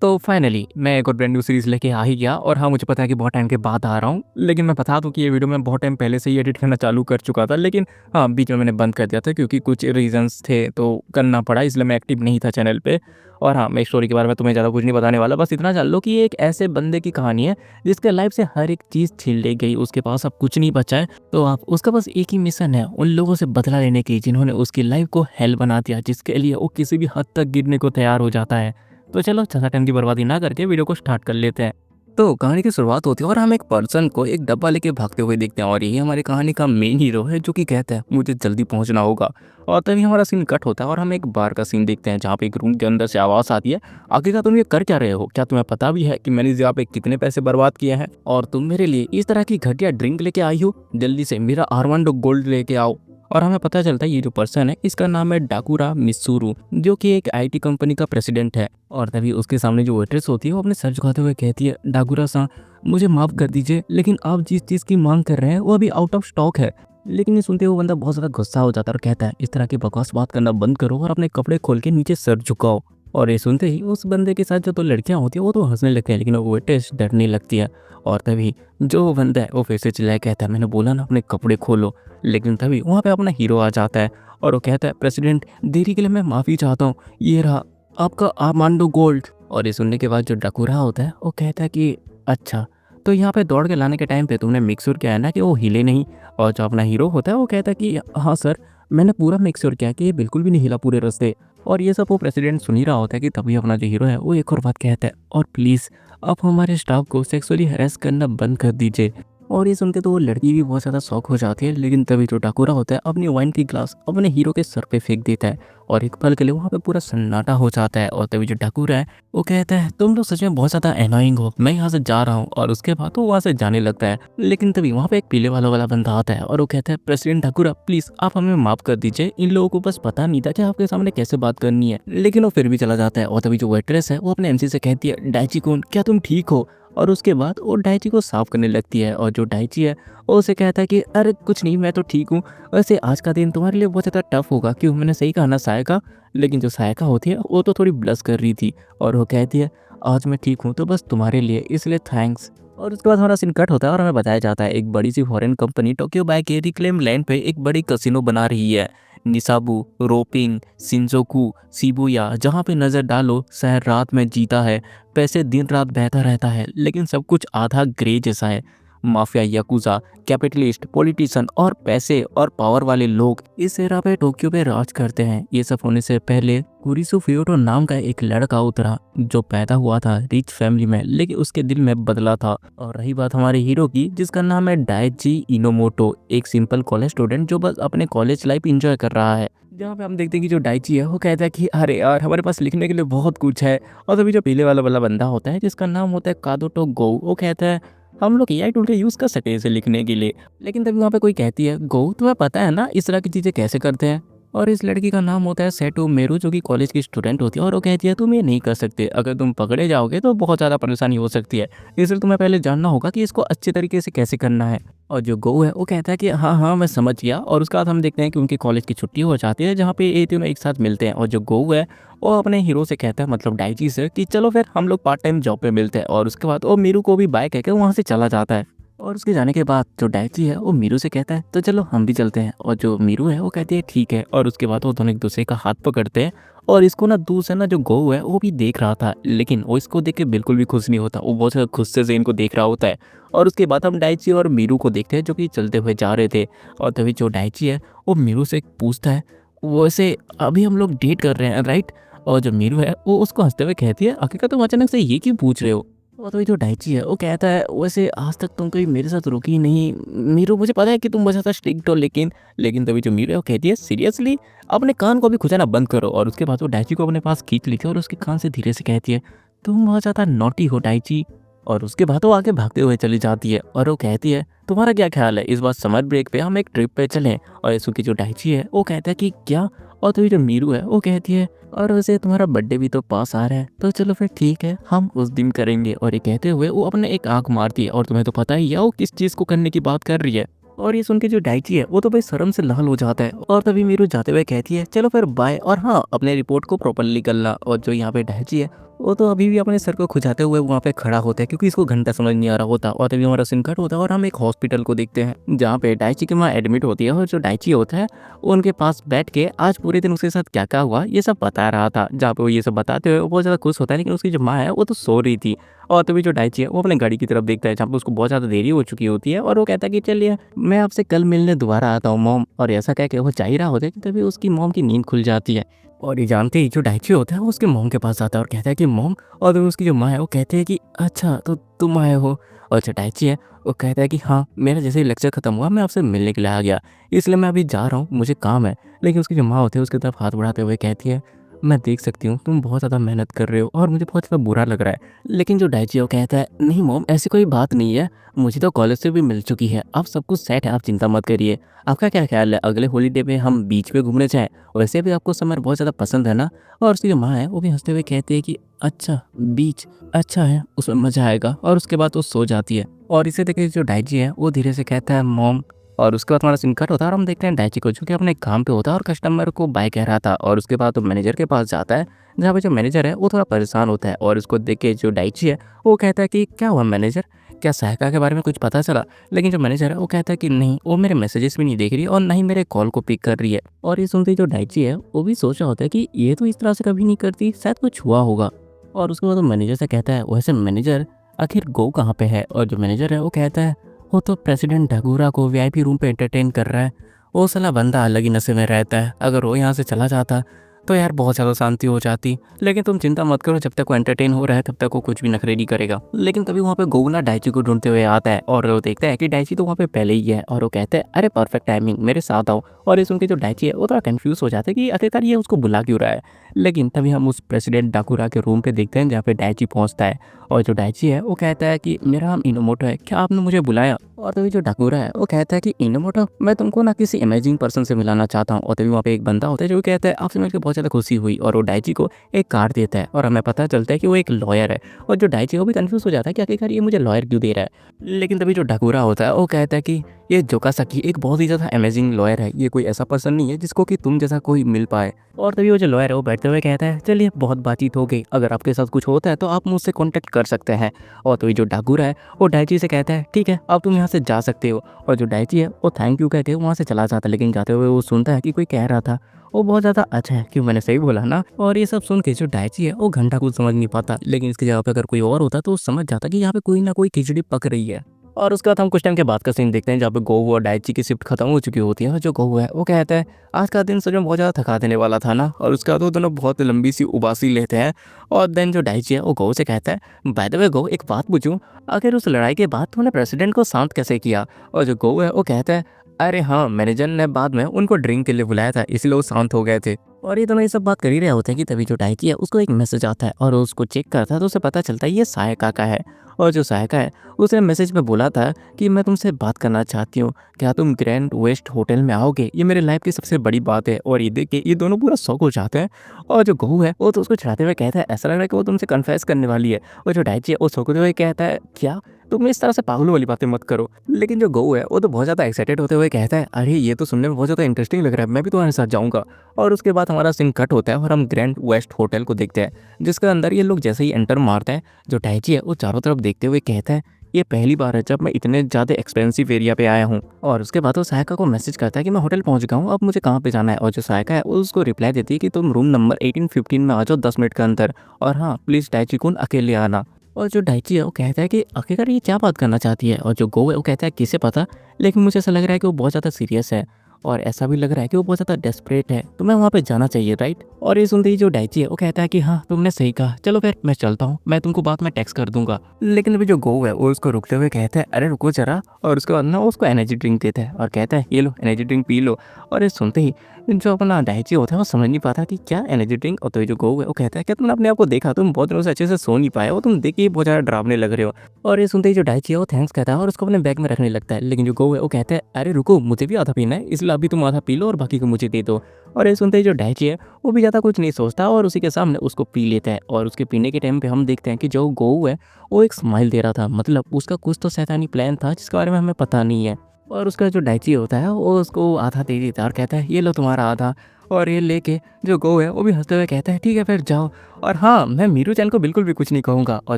तो फाइनली मैं एक और ब्रांड न्यू सीरीज़ लेके आ ही गया और हाँ, मुझे पता है कि बहुत टाइम के बाद आ रहा हूँ। लेकिन मैं बता दूँ कि ये वीडियो मैं बहुत टाइम पहले से ही एडिट करना चालू कर चुका था। लेकिन हाँ, बीच में मैंने बंद कर दिया था क्योंकि कुछ रीज़न्स थे तो करना पड़ा, इसलिए मैं एक्टिव नहीं था चैनल पे। और हाँ, मैं स्टोरी के बारे में तुम्हें ज़्यादा कुछ नहीं बताने वाला, बस इतना जान लो कि ये एक ऐसे बंदे की कहानी है जिसके लाइफ से हर एक चीज़ छीन ली गई, उसके पास अब कुछ नहीं बचा है। तो आप उसका बस एक ही मिशन है, उन लोगों से बदला लेने की जिन्होंने उसकी लाइफ को हेल बना दिया, जिसके लिए वो किसी भी हद तक गिरने को तैयार हो जाता है। तो चलो ज़्यादा टाइम की बर्बादी ना करके वीडियो को स्टार्ट कर लेते हैं। तो कहानी की शुरुआत होती है और हम एक पर्सन को एक डब्बा लेके भागते हुए देखते हैं और यही हमारी कहानी का मेन हीरो है जो कि कहता है मुझे जल्दी पहुंचना होगा। और तभी हमारा सीन कट होता है और हम एक बार का सीन देखते हैं जहाँ पे एक रूम के अंदर से आवाज़ आती है, आखिरकार तुम ये कर क्या रहे हो? क्या तुम्हें पता भी है कि मैंने इस जगह पे कितने पैसे बर्बाद किए हैं और तुम मेरे लिए इस तरह की घटिया ड्रिंक लेके आई हो? जल्दी से मेरा आर्मांडो गोल्ड लेके आओ। और हमें पता चलता है ये जो पर्सन है इसका नाम है डाकुरा मित्सुरु, जो कि एक आईटी कंपनी का प्रेसिडेंट है। और तभी उसके सामने जो वेट्रेस होती है वो अपने सर झुकाते हुए कहती है, डाकुरा सा मुझे माफ़ कर दीजिए, लेकिन आप जिस चीज़ की मांग कर रहे हैं वो अभी आउट ऑफ स्टॉक है। लेकिन ये सुनते हुए बंदा बहुत ज़्यादा गुस्सा हो जाता है और कहता है इस तरह की बकवास बात करना बंद करो और अपने कपड़े खोल के नीचे सर झुकाओ। और ये सुनते ही उस बंदे के साथ जो तो लड़कियां होती है वो तो हंसने लगती है, लेकिन वो वेट्रेस डरने लगती है। और तभी जो बंदा है वो फिर से चिल्लाए कहता है मैंने बोला ना अपने कपड़े खोलो। लेकिन तभी वहाँ पे अपना हीरो आ जाता है और वो कहता है प्रेसिडेंट देरी के लिए मैं माफ़ी चाहता हूँ, ये रहा आपका आर्मांडो गोल्ड। और ये सुनने के बाद जो डकूरा होता है वो कहता है कि अच्छा, तो यहाँ पे दौड़ के लाने के टाइम पे तुमने मेक श्योर किया है ना कि वो हिले नहीं? और जो अपना हीरो होता है वो कहता है कि हाँ सर, मैंने पूरा मेक श्योर किया कि ये बिल्कुल भी नहीं हिला पूरे रास्ते। और ये सब वो प्रेसिडेंट सुन ही रहा होता है कि तभी अपना जो हीरो है वो एक और बात कहता है, और प्लीज़ आप हमारे स्टाफ को सेक्सुअली हैरेस करना बंद कर दीजिए। और ये सुन के तो वो लड़की भी बहुत ज़्यादा शॉक हो जाती है, लेकिन तभी जो डाकुरा होता है अपनी वाइन की ग्लास अपने हीरो के सर पे फेंक देता है और एक पल के लिए वहाँ पे पूरा सन्नाटा हो जाता है। और तभी जो डाकुरा है वो कहता है तुम लोग सच में बहुत ज़्यादा एनोइंग हो, मैं यहाँ से जा रहा हूँ। और उसके बाद वो वहाँ से जाने लगता है। लेकिन तभी वहाँ पे एक पीले वाला वाला बंदा आता है और वो कहता है प्रेसिडेंट डाकुरा प्लीज़ आप हमें माफ़ कर दीजिए, इन लोगों को बस पता नहीं था कि आपके सामने कैसे बात करनी है। लेकिन वो फिर भी चला जाता है। और तभी जो वेट्रेस है वो अपने एमसी से कहती है डाइची कुन क्या तुम ठीक हो? और उसके बाद वो डाइची को साफ करने लगती है और जो डाइची है वो उसे कहता है कि अरे कुछ नहीं, मैं तो ठीक हूँ। वैसे आज का दिन तुम्हारे लिए बहुत ज़्यादा टफ होगा, क्यों? मैंने सही कहा ना सायका? लेकिन जो सायका होती है वो तो थोड़ी ब्लश कर रही थी और वो कहती है आज मैं ठीक हूँ तो बस तुम्हारे लिए, इसलिए थैंक्स। और उसके बाद हमारा सीन कट होता है और हमें बताया जाता है एक बड़ी सी फॉरेन कंपनी टोक्यो बाय के रिक्लेम लैंड पे एक बड़ी कसिनो बना रही है। निसाबू, रोपिंग, शिंजोकू, शिबुया, जहाँ पे नज़र डालो शहर रात में जीता है, पैसे दिन रात बहता रहता है, लेकिन सब कुछ आधा ग्रे जैसा है। माफिया, याकुजा, कैपिटलिस्ट, पॉलिटिशियन और पैसे और पावर वाले लोग इस एरा पे टोक्यो पे राज करते हैं। ये सब होने से पहले कुरिसु फियोटो नाम का एक लड़का उतरा जो पैदा हुआ था रिच फैमिली में, लेकिन उसके दिल में बदला था। और रही बात हमारे हीरो की, जिसका नाम है डाइची इनोमोटो, एक सिंपल कॉलेज स्टूडेंट जो बस अपने कॉलेज लाइफ एंजॉय कर रहा है। जहाँ पे हम देखते हैं कि जो डाइची है वो कहता है कि अरे यार हमारे पास लिखने के लिए बहुत कुछ है। और तभी जो पीले वाला वाला बंदा होता है जिसका नाम होता है कादोटो गो, वो कहता है हम लोग एआई टूल का यूज़ कर सकते हैं इसे लिखने के लिए। लेकिन तभी वहाँ पे कोई कहती है गो तुम्हें पता है ना इस तरह की चीज़ें कैसे करते हैं? और इस लड़की का नाम होता है सेटो मेरू, जो कि कॉलेज की स्टूडेंट होती है और वो कहती है तुम ये नहीं कर सकते, अगर तुम पकड़े जाओगे तो बहुत ज़्यादा परेशानी हो सकती है, इसलिए तुम्हें पहले जानना होगा कि इसको अच्छे तरीके से कैसे करना है। और जो गो है वो कहता है कि हाँ हाँ मैं समझ गया। और उसके बाद हम देखते हैं कि उनकी कॉलेज की छुट्टी हो जाती है जहाँ पे ये तीनों एक साथ मिलते हैं। और जो गो है वो अपने हीरो से कहता है, मतलब डाइची से, कि चलो फिर हम लोग पार्ट टाइम जॉब पे मिलते हैं। और उसके बाद वो मीरू को भी बाय कहकर वहाँ से चला जाता है। और उसके जाने के बाद जो डाइची है वो मीरू से कहता है तो चलो हम भी चलते हैं। और जो मीरू है वो कहती है ठीक है। और उसके बाद वो दोनों एक दूसरे का हाथ पकड़ते हैं। और इसको ना दूर से ना जो गो है वो भी देख रहा था, लेकिन वो इसको देख के बिल्कुल भी खुश नहीं होता, वो बहुत ज़्यादा गुस्से से इनको देख रहा होता है। और उसके बाद हम डाइची और मीरू को देखते हैं जो कि चलते हुए जा रहे थे। और तभी जो डाइची है वो मीरू से पूछता है वैसे अभी हम लोग डेट कर रहे हैं राइट? और जो मीरू है वो उसको हंसते हुए कहती है आखिरकार तुम अचानक से ये क्यों पूछ रहे हो? और तभी जो डाइची है वो कहता है वैसे आज तक तुम कभी मेरे साथ रुकी नहीं मीरू, मुझे पता है कि तुम बहुत ज़्यादा स्ट्रिक्ट हो, लेकिन तभी जो मीरू है वो कहती है सीरियसली अपने कान को भी खुजाना बंद करो। और उसके बाद वो डाइची को अपने पास खींच लेती है और उसके कान से धीरे से कहती है तुम बहुत ज़्यादा नॉटी हो डाइची। और उसके बाद वो आगे भागते हुए चली जाती है और वो कहती है तुम्हारा क्या ख्याल है इस बार समर ब्रेक पे हम एक ट्रिप पे चलें? और इसु की जो डाइची है वो कहता है कि क्या? और तभी जो मीरू है वो कहती है और वैसे तुम्हारा बर्थडे भी तो पास आ रहा है तो चलो फिर ठीक है हम उस दिन करेंगे। और ये कहते हुए वो अपने एक आंख मारती है और तुम्हें तो पता ही है वो किस चीज़ को करने की बात कर रही है। और ये सुन के जो डाइची है वो तो भाई शर्म से लाल हो जाता है। और तभी मीरू जाते हुए कहती है चलो फिर बाय, और हाँ अपने रिपोर्ट को प्रॉपरली करना। और जो यहाँ पे डाइची है वो तो अभी भी अपने सर को खुजाते हुए वहाँ पे खड़ा होता है क्योंकि इसको घंटा समझ नहीं आ रहा होता। और तभी हमारा सीन कट होता है और हम एक हॉस्पिटल को देखते हैं जहाँ पे डाइची की माँ एडमिट होती है और जो डाइची होता है वो उनके पास बैठ के आज पूरे दिन उसके साथ क्या क्या हुआ ये सब बता रहा था। जहाँ पे वो ये सब बताते हुए वो बहुत ज़्यादा खुश होता है, लेकिन उसकी जो माँ है वो तो सो रही थी। और तभी जो डाइची है वो अपने गाड़ी की तरफ देखता है जहाँ पे उसको बहुत ज़्यादा देरी हो चुकी होती है, और वो कहता है कि चलिए मैं आपसे कल मिलने दोबारा आता हूँ मॉम। और ऐसा कह के वो जा ही रहा होता है कि तभी उसकी मॉम की नींद खुल जाती है। और ये जानते ही जो डाइची होता है वो उसके मॉम के पास आता है और कहता है कि मॉम। और तभी उसकी जो माँ है वो कहते हैं कि अच्छा तो तुम आए हो। और जो डाइची है वो कहता है कि हाँ, मेरा जैसे ही लेक्चर खत्म हुआ मैं आपसे मिलने के लिए आ गया, इसलिए मैं अभी जा रहा हूँ, मुझे काम है। लेकिन उसकी जो माँ होती है उसकी तरफ हाथ बढ़ाते हुए कहती है मैं देख सकती हूँ तुम बहुत ज़्यादा मेहनत कर रहे हो और मुझे बहुत ज़्यादा बुरा लग रहा है। लेकिन जो डाइची है वो कहता है नहीं मॉम, ऐसी कोई बात नहीं है, मुझे तो कॉलेज से भी मिल चुकी है, अब सब कुछ सेट है, आप चिंता मत करिए। आपका क्या ख्याल है अगले हॉलीडे पे हम बीच पे घूमने जाएं? वैसे भी आपको समर बहुत ज़्यादा पसंद है ना? और उसकी जो माँ है वो भी हंसते हुए कहती है कि अच्छा बीच अच्छा है, उसमें मज़ा आएगा। और उसके बाद वो सो जाती है। और इसे देख के जो डाइची है वो धीरे से कहता है मॉम। और उसके बाद हमारा सीन कट होता है और हम देखते हैं डाइची को जो कि अपने काम पे होता है और कस्टमर को बाय कह रहा था। और उसके बाद वो मैनेजर के पास जाता है जहाँ पे जो मैनेजर है वो थोड़ा परेशान होता है। और उसको देख के जो डाइची है वो कहता है कि क्या हुआ मैनेजर, क्या सहायिका के बारे में कुछ पता चला? लेकिन जो मैनेजर है वो कहता है कि नहीं, वो मेरे मैसेजेस भी नहीं देख रही और ना ही मेरे कॉल को पिक कर रही है। और ये सुनते ही जो डाइची है वो भी सोच रहा होता है कि ये तो इस तरह से कभी नहीं करती, शायद कुछ हुआ होगा। और उसके बाद वो मैनेजर से कहता है वैसे मैनेजर आखिर गो कहाँ पे है? और जो मैनेजर है वो कहता है वो तो प्रेसिडेंट ढगूरा को वीआईपी रूम पे एंटरटेन कर रहा है, वो साला बंदा अलग ही नशे में रहता है, अगर वो यहाँ से चला जाता तो यार बहुत ज़्यादा शांति हो जाती। लेकिन तुम चिंता मत करो, जब तक वो एंटरटेन हो रहा है तब तक वो कुछ भी नखरे नहीं करेगा। लेकिन तभी वहाँ पे गोगना डाइची को ढूंढते हुए आता है और वो देखता है कि डाइची तो वहाँ पे पहले ही है। और वो कहते हैं अरे परफेक्ट टाइमिंग, मेरे साथ आओ। और ये सुन के जो डाइची है वो थोड़ा कंफ्यूज हो जाता है कि आखिरकार ये उसको बुला क्यों रहा है। लेकिन तभी हम उस प्रेसिडेंट डाकुरा के रूम पे देखते हैं जहाँ पे डाइची पहुँचता है। और जो डाइची है वो कहता है कि मेरा नाम इनोमोटो है, क्या आपने मुझे बुलाया? और तभी जो डाकुरा है वो कहता है कि इनोमोटो, मैं तुमको ना किसी अमेजिंग पर्सन से मिलाना चाहता हूँ। और तभी वहाँ पे एक बंदा होता है जो कहता है आपसे मिलकर बहुत ज़्यादा खुशी हुई। और वो डाइची को एक कार्ड देता है और हमें पता चलता है कि वो एक लॉयर है। और जो डाइची है वो भी कंफ्यूज हो जाता है कि आखिरकार ये मुझे लॉयर क्यों दे रहा है। लेकिन तभी जो डाकुरा होता है वो कहता है कि ये जोकासाकी एक बहुत ही ज़्यादा अमेजिंग लॉयर है, ये कोई ऐसा पर्सन नहीं है जिसको कि तुम जैसा कोई मिल पाए। और तभी वो जो लॉयर है वो बैठते हुए कहता है चलिए बहुत बातचीत हो गई, अगर आपके साथ कुछ होता है तो आप मुझसे कॉन्टेक्ट कर सकते हैं। और तो ये जो डाकुरा है वो डाइची से कहता है ठीक है, अब तुम यहाँ से जा सकते हो। और जो डाइची है वो थैंक यू कह के वहाँ से चला जाता है। लेकिन जाते हुए वो सुनता है कि कोई कह रहा था वो बहुत ज़्यादा अच्छा है, क्यों मैंने सही बोला ना? और ये सब सुन के जो डाइची है वो घंटा कुछ समझ नहीं पाता। लेकिन इसकी जगह पे अगर कोई और होता तो वो समझ जाता कि यहाँ पे कोई ना कोई खिचड़ी पक रही है। और उसके बाद हम कुछ टाइम के बाद का सीन देखते हैं जहाँ पे गोहू और डाइची की शिफ्ट खत्म हो चुकी होती है। और जो गोहू है वो कहता है आज का दिन सच में बहुत ज़्यादा थका देने वाला था ना। और उसके बाद वो दोनों बहुत लंबी सी उबासी लेते हैं। और देन जो डाइची है वो गोहू से कहता है बाय द वे गोहू, एक बात पूछूं, आखिर उस लड़ाई के बाद तुमने प्रेसिडेंट को शांत कैसे किया? और जो गोहू है वो कहता है अरे हाँ, मैनेजर ने बाद में उनको ड्रिंक के लिए बुलाया था इसलिए वो शांत हो गए थे। और ये दोनों ये सब बात कर ही रहे होते हैं कि तभी जो डाइची है उसको एक मैसेज आता है और वो उसको चेक करता है तो उसे पता चलता है ये सहायिका का है। और जो सहायिका है उसने मैसेज में बोला था कि मैं तुमसे बात करना चाहती हूँ, क्या तुम ग्रैंड वेस्ट होटल में आओगे? ये मेरे लाइफ की सबसे बड़ी बात है। और ये देख के ये दोनों पूरा शौक हो जाते हैं। और जो गहू है वो तो उसको चढ़ाते हुए कहता है ऐसा लग रहा है कि वो तुमसे कन्फेस करने वाली है। और जो डाइची है वो सोचते हुए कहता है क्या, तुम इस तरह से पागलों वाली बातें मत करो। लेकिन जो गहू है वो तो बहुत ज़्यादा एक्साइटेड होते हुए कहता है अरे ये तो सुनने में बहुत ज़्यादा इंटरेस्टिंग लग रहा है, मैं भी तुम्हारे साथ जाऊँगा। और उसके बाद हमारा सीन कट होता है और हम ग्रैंड वेस्ट होटल को देखते हैं जिसके अंदर ये लोग जैसे ही एंटर मारते हैं जो डाइची है वो चारों तरफ देखते हुए कहता है ये पहली बार है जब मैं इतने ज़्यादा एक्सपेंसिव एरिया पे आया हूँ। और उसके बाद वो सहायिका को मैसेज करता है कि मैं होटल पहुँच गया हूँ, अब मुझे कहाँ पे जाना है। और जो सहायिका है वो उसको रिप्लाई देती है कि तुम रूम नंबर 1815 में आ जाओ 10 मिनट के अंदर, और हाँ प्लीज़ डाइची कुन अकेले आना। और जो डाइची है वो कहता है कि आखिरकार ये क्या बात करना चाहती है। और जो गो है वो कहता है किसे पता, लेकिन मुझे ऐसा लग रहा है कि वो बहुत ज़्यादा सीरियस है और ऐसा भी लग रहा है कि वो बहुत ज़्यादा डेस्परेट है, तो मैं वहाँ पे जाना चाहिए राइट। और ये सुनते ही जो डाइची है वो कहता है कि हाँ तुमने सही कहा, चलो फिर मैं चलता हूँ, मैं तुमको बाद में टेक्स्ट कर दूंगा। लेकिन अभी जो गो है वो उसको रुकते हुए कहता है अरे रुको जरा। और उसके बाद ना उसको एनर्जी ड्रिंक देता है और कहता है ये low energy drink P low. और ये सुनते ही जो अपना डाइची होता है वो समझ नहीं पाता कि क्या एनर्जी ड्रिंक। और तो ये जो गो है वो कहता है कि तुमने अपने आप को देखा, तुम बहुत दिनों से अच्छे से सो नहीं पाए हो, तुम देख के बहुत ज़्यादा डरावने लग रहे हो। और ये सुनते ही जो डाइची है वो थैंक्स कहता है और उसको अपने बैग में रखने लगता है। लेकिन जो गो है वो कहता है अरे रुको, मुझे भी आधा पीना है, इसलिए अभी तुम आधा पी लो और बाकी को मुझे दे दो। और ये सुनते ही जो डाइची है वो भी ज़्यादा कुछ नहीं सोचता और उसी के सामने उसको पी लेता है। और उसके पीने के टाइम पे हम देखते हैं कि जो गो है वो एक स्माइल दे रहा था, मतलब उसका कुछ तो शैतानी प्लान था जिसके बारे में हमें पता नहीं है। और उसका जो डाइची होता है वो उसको आधा दे देता है और कहता है ये लो तुम्हारा आधा। और ये लेके जो गो है वो भी हंसते हुए कहता है ठीक है फिर जाओ। और हाँ, मैं मीरू चैन को बिल्कुल भी कुछ नहीं कहूँगा। और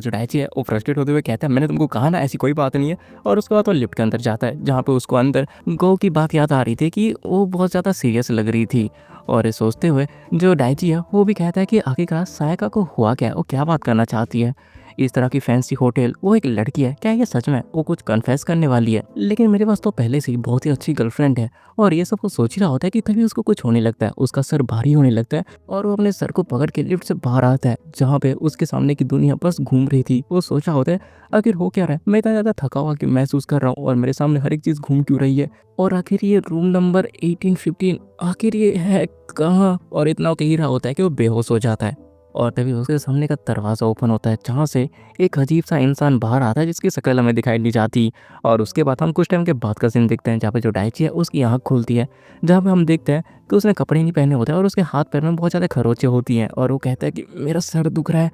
जो डायची है वो फ्रस्ट्रेट होते हुए कहता है मैंने तुमको कहा ना ऐसी कोई बात नहीं है। और उसके बाद वो लिफ्ट के अंदर जाता है जहाँ पे उसको अंदर गो की बात याद आ रही थी कि वो बहुत ज़्यादा सीरियस लग रही थी। और ये सोचते हुए जो डायची है वो भी कहता है कि आखिरकार सायका को हुआ क्या है, वो क्या बात करना चाहती है। इस तरह की फैंसी होटल, वो एक लड़की है, क्या ये सच में वो कुछ कन्फेस करने वाली है? लेकिन मेरे पास तो पहले से ही बहुत ही अच्छी गर्लफ्रेंड है। और ये सब वो सोच ही रहा होता है कि तभी उसको कुछ होने लगता है, उसका सर भारी होने लगता है और वो अपने सर को पकड़ के लिफ्ट से बाहर आता है जहाँ पे उसके सामने की दुनिया बस घूम रही थी। वो सोच रहा होता है आखिर हो क्या रहा है, मैं इतना ज़्यादा थका हुआ कि महसूस कर रहा हूँ और मेरे सामने हर एक चीज़ घूम क्यों रही है, और आखिर ये रूम नंबर 1815 आखिर ये है कहाँ? और इतना कह ही रहा होता है कि वो बेहोश हो जाता है। और तभी उसके सामने का दरवाज़ा ओपन होता है जहाँ से एक अजीब सा इंसान बाहर आता है जिसकी शक्ल हमें दिखाई नहीं जाती। और उसके बाद हम कुछ टाइम के बाद का सीन देखते हैं जहाँ पे जो डायची है उसकी आँख खुलती है, जहाँ पे हम देखते हैं कि उसने कपड़े नहीं पहने होते हैं और उसके हाथ पैर में बहुत ज़्यादा खरोंचें होती हैं। और वो कहता है कि मेरा सर दुख रहा है।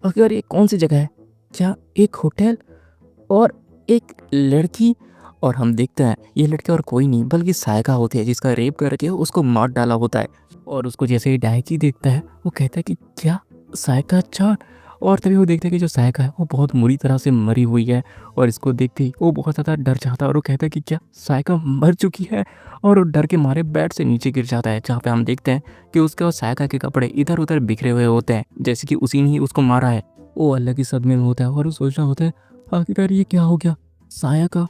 अगर ये कौन सी जगह है, क्या एक होटल और एक लड़की? और हम देखते हैं ये लड़की और कोई नहीं बल्कि सायका होती है जिसका रेप करके उसको मार डाला होता है। और उसको जैसे ही डायची देखता है वो कहता है कि क्या सायका चान? और तभी वो देखता है कि जो सायका है वो बहुत बुरी तरह से मरी हुई है। और इसको देखते ही वो बहुत ज़्यादा डर जाता है और वो कहता है कि क्या सायका मर चुकी है? और वो डर के मारे बेड से नीचे गिर जाता है जहाँ पे हम देखते हैं कि उसके और सायका के कपड़े इधर उधर बिखरे हुए होते हैं जैसे कि उसी ने ही उसको मारा है। वो अलग ही सदमे में होता है और वो सोच रहा होता है आखिरकार ये क्या हो गया, सायका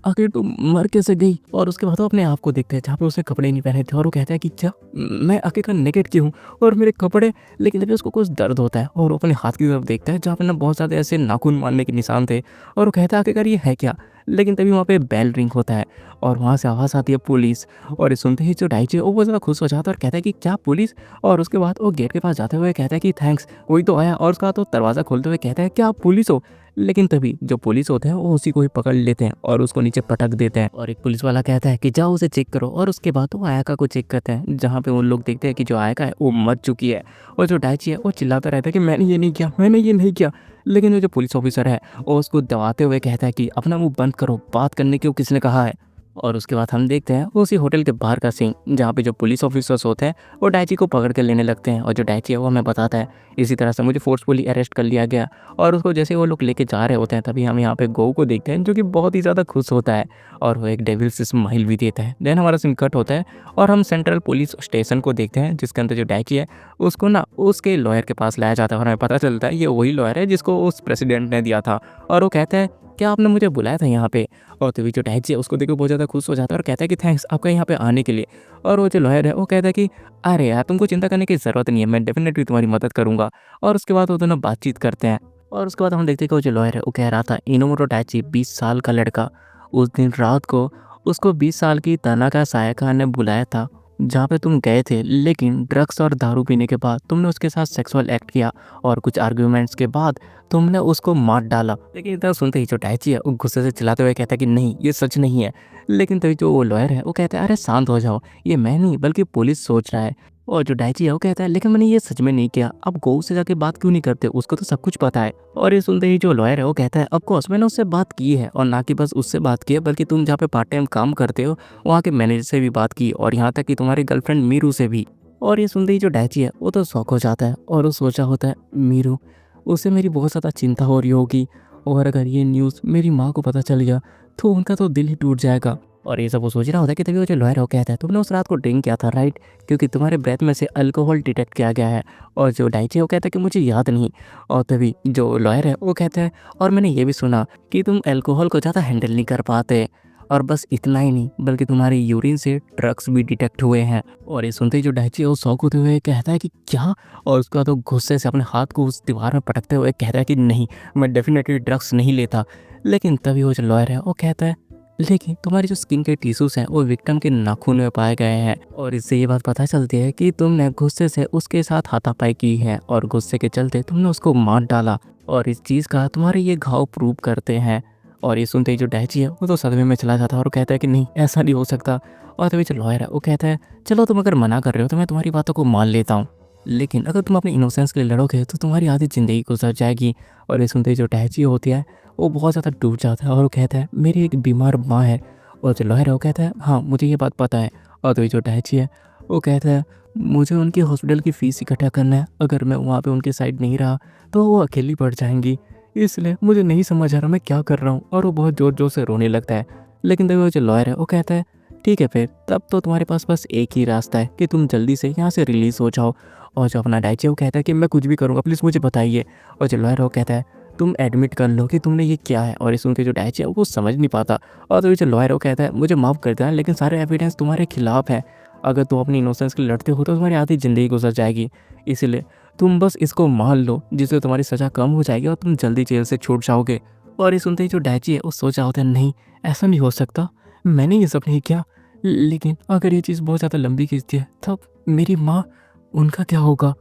आखिर तुम मर कैसे गई? और उसके बाद वो अपने आप को देखते हैं जहाँ पे उसने कपड़े नहीं पहने थे और वो कहता है कि क्या मैं आखिरकार नेकेड क्यों हूँ और मेरे कपड़े? लेकिन तभी उसको कुछ दर्द होता है और वो अपने हाथ की तरफ देखता है जहाँ पे ना बहुत ज़्यादा ऐसे नाखून मारने के निशान थे। और वो कहता है आखिरकार ये है क्या? लेकिन तभी वहाँ पे बेल रिंग होता है और वहाँ से आवाज़ आती है पुलिस। और ये सुनते ही जो डाइची है वो बहुत ज़्यादा खुश हो जाता है और कहता है कि क्या पुलिस? और उसके बाद वो गेट के पास जाते हुए कहता है कि थैंक्स, कोई तो आया। और उसका तो दरवाज़ा खोलते हुए कहता है क्या आप पुलिस हो? लेकिन तभी जो पुलिस होते हैं वो उसी को ही पकड़ लेते हैं और उसको नीचे पटक देते हैं। और एक पुलिस वाला कहता है कि जाओ उसे चेक करो। और उसके बाद वो आयका को चेक करते हैं जहाँ पे वो लोग देखते हैं कि जो आयका है वो मर चुकी है। और जो डायची है वो चिल्लाता रहता है कि मैंने ये नहीं किया, मैंने ये नहीं किया। लेकिन वो जो पुलिस ऑफिसर है वो उसको दबाते हुए कहता है कि अपना मुंह बंद करो, बात करने क्यों किसने कहा है? और उसके बाद हम देखते हैं उसी होटल के बाहर का सीन जहाँ पे जो पुलिस ऑफिसर्स होते हैं वो डायची को पकड़ के लेने लगते हैं। और जो डायची है वो हमें बताता है इसी तरह से मुझे फोर्सफुली अरेस्ट कर लिया गया। और उसको जैसे वो लोग लेके जा रहे होते हैं तभी हम यहाँ पे गो को देखते हैं जो कि बहुत ही ज़्यादा खुश होता है और वो एक डेविल्स स्माइल भी देता है। देन हमारा सीन कट होता है और हम सेंट्रल पुलिस स्टेशन को देखते हैं जिसके अंदर जो डायची है उसको ना उसके लॉयर के पास लाया जाता है और हमें पता चलता है ये वही लॉयर है जिसको उस प्रेसिडेंट ने दिया था। और वो कहता है क्या आपने मुझे बुलाया था यहाँ पे? और तभी जो डायची है उसको देख के बहुत ज़्यादा खुश हो जाता है और कहता है कि थैंक्स आपका यहाँ पे आने के लिए। और वो जो लॉयर है वो कहता है कि अरे यार तुमको चिंता करने की ज़रूरत नहीं है, मैं डेफिनेटली तुम्हारी मदद करूँगा। और उसके बाद वो दोनों बातचीत करते हैं। और उसके बाद हम देखते हैं कि वो जो लॉयर है वो कह रहा था इनोमोटो डायची 20 साल का लड़का, उस दिन रात को उसको 20 साल की तनाका सायका ने बुलाया था जहाँ पे तुम गए थे, लेकिन ड्रग्स और दारू पीने के बाद तुमने उसके साथ सेक्सुअल एक्ट किया और कुछ आर्ग्यूमेंट्स के बाद तुमने उसको मार डाला। लेकिन इतना सुनते ही जो डायची है वो गुस्से से चिल्लाते हुए कहता है कि नहीं ये सच नहीं है। लेकिन तभी जो वो लॉयर है वो कहता है अरे शांत हो जाओ, ये मैं नहीं बल्कि पुलिस सोच रहा है। और जो डायची है वो कहता है लेकिन मैंने ये सच में नहीं किया, अब गौ से जाके बात क्यों नहीं करते, उसको तो सब कुछ पता है। और ये सुनते ही जो लॉयर है वो कहता है ऑफकोर्स मैंने उससे बात की है और ना कि बस उससे बात की है बल्कि तुम जहाँ पे पार्ट टाइम काम करते हो वहाँ के मैनेजर से भी बात की और यहाँ तक कि तुम्हारी गर्लफ्रेंड मीरू से भी। और ये सुनते ही जो डायची है वो तो शौक हो जाता है और वो सोचा होता है मीरू, उसे मेरी बहुत ज़्यादा चिंता हो रही होगी और अगर ये न्यूज़ मेरी माँ को पता चल गया तो उनका तो दिल ही टूट जाएगा। और ये सब वो सोच रहा होता है कि तभी वो जो लॉयर है वो कहता है तुमने उस रात को ड्रिंक किया था राइट, क्योंकि तुम्हारे ब्रेथ में से अल्कोहल डिटेक्ट किया गया है। और जो डायची है वो कहता है कि मुझे याद नहीं। और तभी जो लॉयर है वो कहता है और मैंने ये भी सुना कि तुम अल्कोहल को ज़्यादा हैंडल नहीं कर पाते। और बस इतना ही नहीं बल्कि तुम्हारी यूरिन से ड्रग्स भी डिटेक्ट हुए हैं। और ये सुनते ही जो डायची है वो शौक होते हुए कहता है कि क्या? और उसका तो गुस्से से अपने हाथ को उस दीवार में पटकते हुए कहता है कि नहीं मैं डेफिनेटली ड्रग्स नहीं लेता। लेकिन तभी वो जो लॉयर है वो कहता है लेकिन तुम्हारी जो स्किन के टिश्यूज हैं वो विक्टिम के नाखून में पाए गए हैं और इससे ये बात पता चलती है कि तुमने गुस्से से उसके साथ हाथापाई की है और गुस्से के चलते तुमने उसको मार डाला। और इस चीज़ का तुम्हारे ये घाव प्रूव करते हैं। और ये सुनते ही जो डायची है वो तो सदमे में चला जाता है और वो कहता है कि नहीं ऐसा नहीं हो सकता। और तभी जो लॉयर है वो कहता है चलो तुम अगर मना कर रहे हो तो मैं तुम्हारी बातों को मान लेता हूँ, लेकिन अगर तुम अपने इनोसेंस के लिए लड़ोगे तो तुम्हारी आधी ज़िंदगी गुजर जाएगी। और ये सुनते ही जो डायची होती है वो बहुत ज़्यादा डूब जाता है और वो कहता है मेरी एक बीमार माँ है। और जो लॉयर है वो कहता है हाँ मुझे ये बात पता है। और तो जो डायची है वो कहता है मुझे उनकी हॉस्पिटल की फ़ीस इकट्ठा करना है। अगर मैं वहाँ पे उनके साइड नहीं रहा तो वो अकेली पड़ जाएँगी। इसलिए मुझे नहीं समझ आ रहा मैं क्या कर रहा हूँ। और वो बहुत ज़ोर-ज़ोर से रोने लगता है। लेकिन तभी वो जो लॉयर है वो कहता है, ठीक है फिर, तब तो तुम्हारे पास बस एक ही रास्ता है कि तुम जल्दी से यहाँ से रिलीज़ हो जाओ। और जो अपना डाइची है वो कहता है कि मैं कुछ भी करूँगा, प्लीज़ मुझे बताइए। और जो लॉयर है वो कहता है, तुम एडमिट कर लो कि तुमने ये किया है। और ये सुन के जो डाइची है वो समझ नहीं पाता। और तभी जो लॉयर है वो कहता है, मुझे माफ़ कर देना, लेकिन सारे एविडेंस तुम्हारे खिलाफ है। अगर तुम अपनी इनोसेंस के लिए लड़ते हो तो तुम्हारी आधी ज़िंदगी गुजर जाएगी। इसीलिए तुम बस इसको मान लो, जिससे तुम्हारी सज़ा कम हो जाएगी और तुम जल्दी जेल से छूट जाओगे। और ये सुनते ही जो डाइची है वो सोच रहा होता है, नहीं, ऐसा नहीं हो सकता, मैंने ये सब नहीं किया। लेकिन अगर ये चीज़ बहुत ज़्यादा लंबी खींचती है तब मेरी माँ, उनका क्या होगा?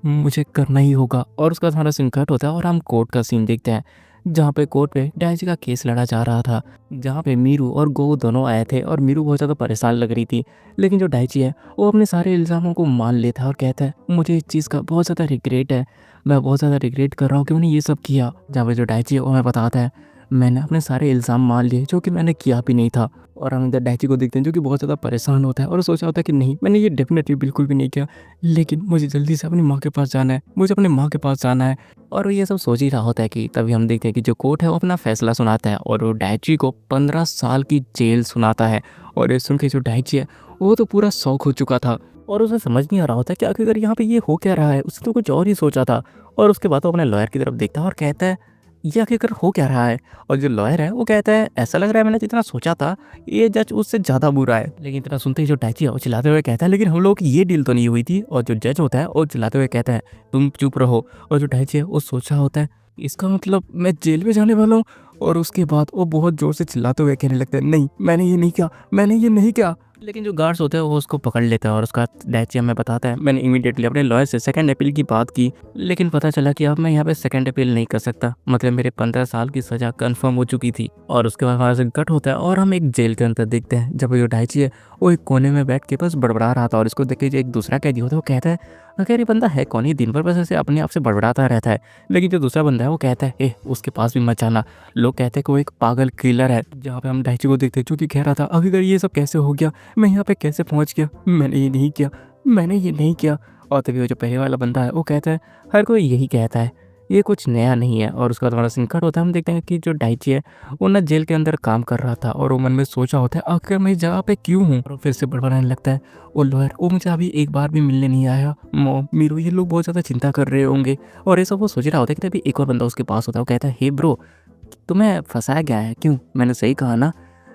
मुझे करना ही होगा। और उसका हमारा सीन कट होता है और हम कोर्ट का सीन देखते हैं, जहाँ पे कोर्ट पे डाइची का केस लड़ा जा रहा था, जहाँ पे मीरू और गो दोनों आए थे और मीरू बहुत ज़्यादा परेशान लग रही थी। लेकिन जो डाइची है वो अपने सारे इल्ज़ामों को मान लेता है और कहता है, मुझे इस चीज़ का बहुत ज़्यादा रिग्रेट है, मैं बहुत ज़्यादा रिग्रेट कर रहा हूँ कि मैंने ये सब किया। जहाँ पे जो डाइची है वो हमें बताता है, मैंने अपने सारे इल्ज़ाम मान लिए जो कि मैंने किया भी नहीं था। और हम इधर डाइची को देखते हैं जो कि बहुत ज़्यादा परेशान होता है और सोचा होता है कि नहीं, मैंने ये डेफिनेटली बिल्कुल भी नहीं किया, लेकिन मुझे जल्दी से अपनी माँ के पास जाना है, मुझे अपनी माँ के पास जाना है। और वो ये सब सोच ही रहा होता है कि तभी हम देखते हैं कि जो कोर्ट है वो अपना फैसला सुनाता है और वो डाइची को 15 साल की जेल सुनाता है। और ये सुन के जो डाइची है वो तो पूरा शौक हो चुका था और उसे समझ नहीं आ रहा होता कि आखिर यहाँ पे ये हो क्या रहा है। उसने तो कुछ और ही सोचा था। और उसके बाद वो अपने लॉयर की तरफ देखता है और कहता है, ये आखिर हो क्या रहा है? और जो लॉयर है वो कहता है, ऐसा लग रहा है मैंने जितना सोचा था ये जज उससे ज़्यादा बुरा है। लेकिन इतना सुनते ही जो डाइची है वो चिल्लाते हुए कहता है, लेकिन हम लोगों की ये डील तो नहीं हुई थी। और जो जज होता है वो चिल्लाते हुए कहता है, तुम चुप रहो। और जो डाइची है वो सोच रहा होता है, इसका मतलब मैं जेल में जाने वाला हूँ। और उसके बाद वो बहुत ज़ोर से चिल्लाते हुए कहने लगता है, नहीं, मैंने ये नहीं किया, मैंने ये नहीं किया। लेकिन जो गार्ड्स होते हैं वो उसको पकड़ लेता है और उसका डाइची हमें बताता है, मैंने इमीडिएटली अपने लॉयर से सेकंड अपील की बात की, लेकिन पता चला कि अब मैं यहाँ पे सेकंड अपील नहीं कर सकता। मतलब मेरे 15 साल की सज़ा कंफर्म हो चुकी थी। और उसके बाद हमारा सीन कट होता है और हम एक जेल के अंदर देखते हैं, जब जो डाइची है वो एक कोने में बैठ के बस बड़बड़ा रहा था। और इसको देख के जो एक दूसरा कैदी होता है वो कहता है, अगर ये बंदा है कौन, ही दिन भर बस ऐसे अपने आप से बड़बड़ाता रहता है। लेकिन जो दूसरा बंदा है वो कहता है, ए उसके पास भी मत जाना, लोग कहते हैं कि वो एक पागल किलर है। जहाँ पे हम डाइची को देखते हैं जो कि कह रहा था, आखिर ये सब कैसे हो गया, मैं यहाँ पे कैसे पहुँच गया, मैंने ये नहीं किया, मैंने ये नहीं किया। और तभी वो जो पहले वाला बंदा है वो कहता है, हर कोई यही कहता है, ये कुछ नया नहीं है। और उसका हमारा सीन कट होता है, हम देखते हैं कि जो डाइची है वो ना जेल के अंदर काम कर रहा था और वो मन में सोचा होता है, आखिर मैं इस जगह पे क्यों हूँ। और फिर से बड़बड़ाने लगता है, वो लॉयर वो मुझे अभी एक बार भी मिलने नहीं आया, मॉम, मीरू, ये लोग बहुत ज़्यादा चिंता कर रहे होंगे। और ये सब वो सोच रहा होता है कि तभी एक और बंदा उसके पास होता है, वो कहता है, हे ब्रो, तुम्हें फंसाया गया है, क्यों, मैंने सही कहा ना?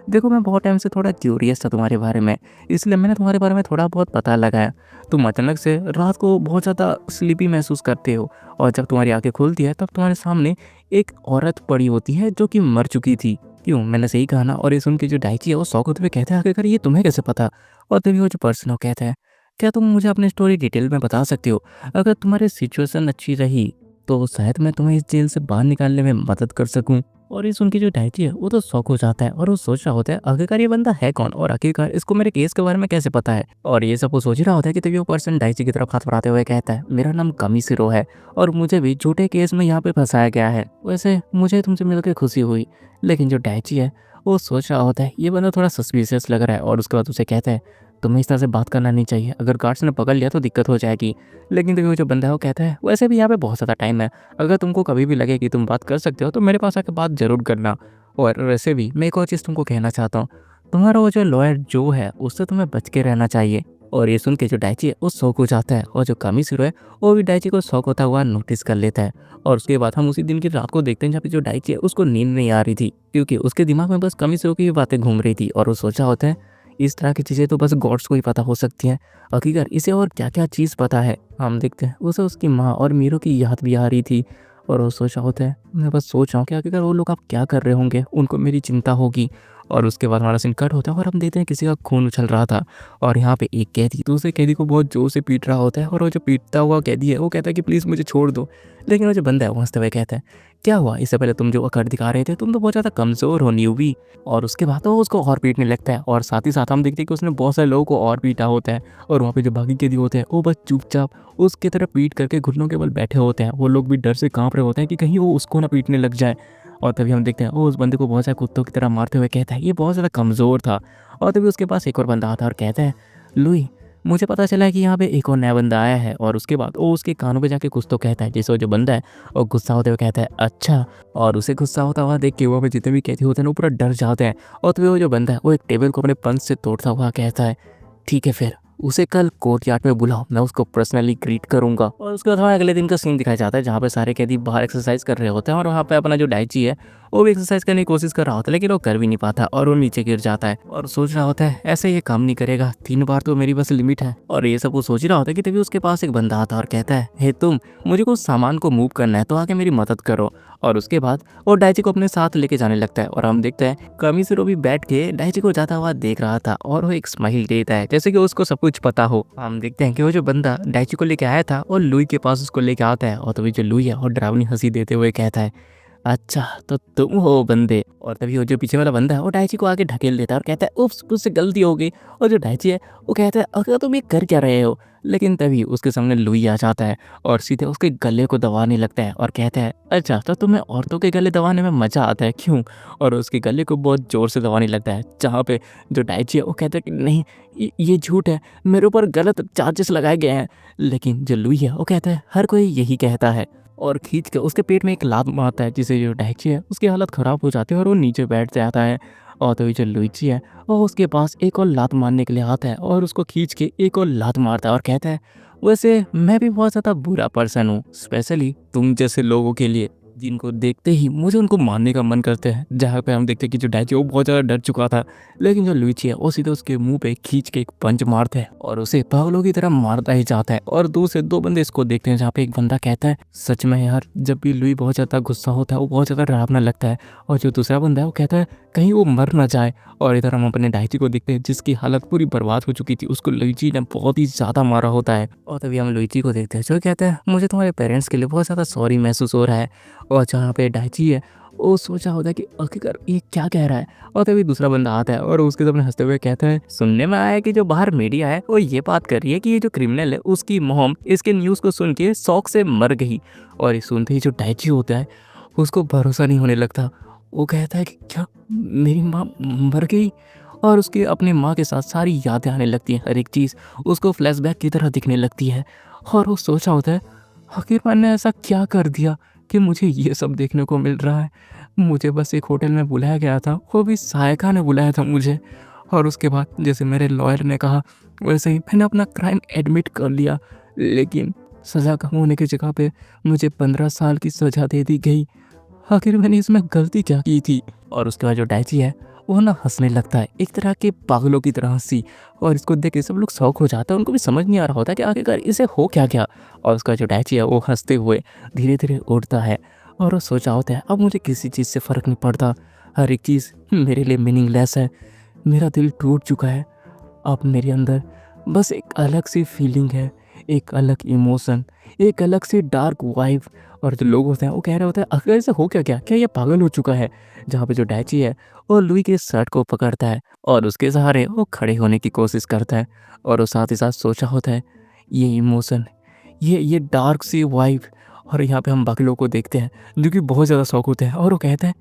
देखो मैं बहुत टाइम से थोड़ा क्यूरियस था तुम्हारे बारे में, इसलिए मैंने तुम्हारे बारे में थोड़ा बहुत पता लगाया। तुम अचानक से रात को बहुत ज़्यादा स्लीपी महसूस करते हो और जब तुम्हारी आंखें खुलती है तब तुम्हारे सामने एक औरत पड़ी होती है जो कि मर चुकी थी। क्यों, मैंने सही कहा ना? और ये सुन के जो डाइची है वो शौक होते हुए कहता है, आखिरकार ये तुम्हें कैसे पता? और तभी वो जो पर्सन है वो कहता है, क्या तुम मुझे अपनी स्टोरी डिटेल में बता सकते हो? अगर तुम्हारी सिचुएशन अच्छी रही तो शायद मैं तुम्हें इस जेल से बाहर निकालने में मदद कर सकूं। और ये सुन के जो डाइची है वो तो शौक हो जाता है और वो सोच रहा होता है, आखिरकार ये बंदा है कौन और आखिरकार इसको मेरे केस के बारे में कैसे पता है। और ये सब वो सोच रहा होता है कि तभी वो पर्सन डाइची की तरफ हाथ बढ़ाते हुए कहता है, मेरा नाम कमिसिरो है और मुझे भी झूठे केस में यहाँ पे फंसाया गया है। वैसे मुझे तुमसे मिलकर खुशी हुई। लेकिन जो डाइची है वो सोच रहा होता है, ये बंदा थोड़ा सस्पिशियस लग रहा है। और उसके बाद उसे कहता है, तुम्हें इस तरह से बात करना नहीं चाहिए, अगर गार्ड्स ने पकड़ लिया तो दिक्कत हो जाएगी। लेकिन तभी वो जो बंदा है वो कहता है, वैसे भी यहाँ पे बहुत ज़्यादा टाइम है, अगर तुमको कभी भी लगे कि तुम बात कर सकते हो तो मेरे पास आके बात ज़रूर करना। और वैसे भी मैं एक और चीज़ तुमको कहना चाहता हूँ, तुम्हारा वो जो लॉयर जो है उससे तुम्हें बच के रहना चाहिए। और ये सुन के जो डाइची है वो शौक हो जाता है और जो कमिसिरो है वो भी डाइची को शौक होता हुआ नोटिस कर लेता है। और उसके बाद हम उसी दिन की रात को देखते हैं जहाँ पे जो डाइची है उसको नींद नहीं आ रही थी, क्योंकि उसके दिमाग में बस कमिसिरो की बातें घूम रही थी। और वो सोचा होता है, इस तरह की चीज़ें तो बस गॉड्स को ही पता हो सकती हैं, हकीकत इसे और क्या क्या चीज़ पता है। हम देखते हैं उसे उसकी माँ और मीरू की याद भी आ रही थी। और वो सोचा होता है, मैं बस सोच रहा हूँ कि आखिरकार वो लोग अब क्या कर रहे होंगे, उनको मेरी चिंता होगी। और उसके बाद हमारा सीन कट होता है और हम देखते हैं किसी का खून उछल रहा था और यहाँ पे एक कैदी दूसरे कैदी को बहुत जोर से पीट रहा होता है। और वो जो पीटता हुआ कैदी है वो कहता है कि प्लीज़ मुझे छोड़ दो। लेकिन वो जो बंदा है वो हंसते हुए कहता है, क्या हुआ, इससे पहले तुम जो अकड़ दिखा रहे थे, तुम तो बहुत ज़्यादा कमज़ोर हो न्यूबी। और उसके बाद तो वो उसको और पीटने लगता है और साथ ही साथ हम देखते हैं कि उसने बहुत सारे लोगों को और पीटा होता है। और वहाँ पे जो बाकी कैदी होते हैं वो बस चुपचाप उसकी तरफ पीट करके घुटनों के बल बैठे होते हैं। वो लोग भी डर से कांप रहे होते हैं कि कहीं वो उसको ना पीटने लग जाए। और तभी हम देखते हैं वो उस बंदे को बहुत सारे कुत्तों की तरह मारते हुए कहता है, ये बहुत ज़्यादा कमज़ोर था। और तभी उसके पास एक और बंदा आता है और कहता है, लुई, मुझे पता चला है कि यहाँ पे एक और नया बंदा आया है और उसके बाद वो उसके कानों पे जाके कुछ तो कहता है, जिससे वो जो बंदा है वो गुस्सा होते हुए कहता है अच्छा। और उसे गुस्सा होता हुआ देख के वहाँ पे जितने भी कैदी होते हैं ना वो पूरा डर जाते हैं। और तभी वो जो बंदा है वो एक टेबल को अपने पंच से तोड़ता हुआ कहता है ठीक है फिर उसे कल कोर्ट यार्ड में बुलाओ, मैं उसको पर्सनली ग्रीट करूंगा। और उसके बाद हमें अगले दिन का सीन दिखाया जाता है जहाँ पे सारे कैदी बाहर एक्सरसाइज कर रहे होते हैं और वहाँ पे अपना जो डाइची है वो भी एक्सरसाइज करने की कोशिश कर रहा होता है, लेकिन वो कर भी नहीं पाता और वो नीचे गिर जाता है और सोच रहा होता है ऐसे ये काम नहीं करेगा, 3 बार तो मेरी बस लिमिट है। और ये सब वो सोच रहा होता है कि तभी उसके पास एक बंदा आता है और कहता है हे तुम, मुझे कुछ सामान को मूव करना है तो आके मेरी मदद करो। और उसके बाद वो डाइची को अपने साथ लेके जाने लगता है और हम देखते हैं कमिसरो भी बैठ के डाइची को जाता हुआ देख रहा था और वो एक स्माइल देता है जैसे कि उसको सब कुछ पता हो। हम देखते हैं कि वो जो बंदा डाइची को लेके आया था और लुई के पास उसको लेके आता है और तभी जो लुई है वो डरावनी हंसी देते हुए कहता है अच्छा तो तुम हो बंदे। और तभी वो जो पीछे वाला बंदा है वो डाइची को आगे ढकेल देता है और कहता है उप्स मुझसे गलती हो गई। और जो डाइची है वो कहता है अगर तुम ये कर क्या रहे हो, लेकिन तभी उसके सामने लुई आ जाता है और सीधे उसके गले को दबाने लगता है और कहता है अच्छा तो तुम्हें औरतों के गले दबाने में मजा आता है क्यों। और उसके गले को बहुत जोर से दबाने लगता है जहाँ पे जो डाइची है वो कहता है कि नहीं ये झूठ है, मेरे ऊपर गलत चार्जेस लगाए गए हैं। लेकिन जो लुई है वो कहता है हर कोई यही कहता है और खींच के उसके पेट में एक लात मारता है जिससे जो डाइची है उसकी हालत ख़राब हो जाती है और वो नीचे बैठ जाता है। और तभी जो लुइची है वो उसके पास एक और लात मारने के लिए आता है और उसको खींच के एक और लात मारता है और कहता है वैसे मैं भी बहुत ज़्यादा बुरा पर्सन हूँ, स्पेशली तुम जैसे लोगों के लिए जिनको देखते ही मुझे उनको मारने का मन करता है। जहाँ पे हम देखते हैं कि जो डाइची वो बहुत ज़्यादा डर चुका था, लेकिन जो लुइची है वो सीधे उसके मुंह पे खींच के एक पंच मारता है और उसे पागलों की तरह मारता ही जाता है। और दूर से 2 बंदे इसको देखते हैं जहाँ पे एक बंदा कहता है सच में यार जब भी लुई बहुत ज़्यादा गुस्सा होता है वो बहुत ज़्यादा डरावना लगता है। और जो दूसरा बंदा है वो कहता है कहीं वो मर ना जाए। और इधर हम अपने डाइची को देखते हैं जिसकी हालत पूरी बर्बाद हो चुकी थी, उसको लुइची ने बहुत ही ज़्यादा मारा होता है। और तभी हम लुइची को देखते हैं जो कहता है मुझे तुम्हारे पेरेंट्स के लिए बहुत ज़्यादा सॉरी महसूस हो रहा है। और जहाँ पे डाइची है वो सोचा होता है कि आखिरकार ये क्या कह रहा है। और तभी दूसरा बंदा आता है और उसके सामने हंसते हुए कहता है सुनने में आया है कि जो बाहर मीडिया है वो ये बात कर रही है कि ये जो क्रिमिनल है उसकी मॉम इसके न्यूज़ को सुन के शौक से मर गई। और ये सुनते ही जो डाइची होता है उसको भरोसा नहीं होने लगता। वो कहता है कि क्या मेरी माँ मर गई। और उसकी अपनी माँ के साथ सारी यादें आने लगती हैं, हर एक चीज़ उसको फ्लैशबैक की तरह दिखने लगती है। और वो सोचा होता है आखिर मैंने ऐसा क्या कर दिया कि मुझे ये सब देखने को मिल रहा है। मुझे बस एक होटल में बुलाया गया था, वो भी सहायिका ने बुलाया था मुझे। और उसके बाद जैसे मेरे लॉयर ने कहा वैसे ही मैंने अपना क्राइम एडमिट कर लिया, लेकिन सज़ा कम होने की जगह पे मुझे 15 साल की सज़ा दे दी गई। आखिर मैंने इसमें गलती क्या की थी। और उसके बाद जो डाइची है वो ना हंसने लगता है एक तरह के पागलों की तरह हंसी। और इसको देख के सब लोग शौक हो जाता है, उनको भी समझ नहीं आ रहा होता कि आखिरकार इसे हो क्या गया। और उसका जो डाइची है वो हंसते हुए धीरे धीरे उड़ता है और वो सोचा होता है अब मुझे किसी चीज़ से फ़र्क नहीं पड़ता, हर एक चीज़ मेरे लिए मीनिंगलेस है, मेरा दिल टूट चुका है। अब मेरे अंदर बस एक अलग सी फीलिंग है, एक अलग इमोशन, एक अलग सी डार्क वाइब। और जो लोग होते हैं वो कह रहे होते हैं आखिर ऐसा हो क्या, क्या ये पागल हो चुका है। जहाँ पे जो डाइची है वो लुई के शर्ट को पकड़ता है और उसके सहारे वो खड़े होने की कोशिश करता है। और वो साथ ही साथ सोचा होता है ये इमोशन, ये डार्क सी वाइब। और यहाँ पे हम बाकी लोगों को देखते हैं जो कि बहुत ज़्यादा शौक होते हैं और वो कहते हैं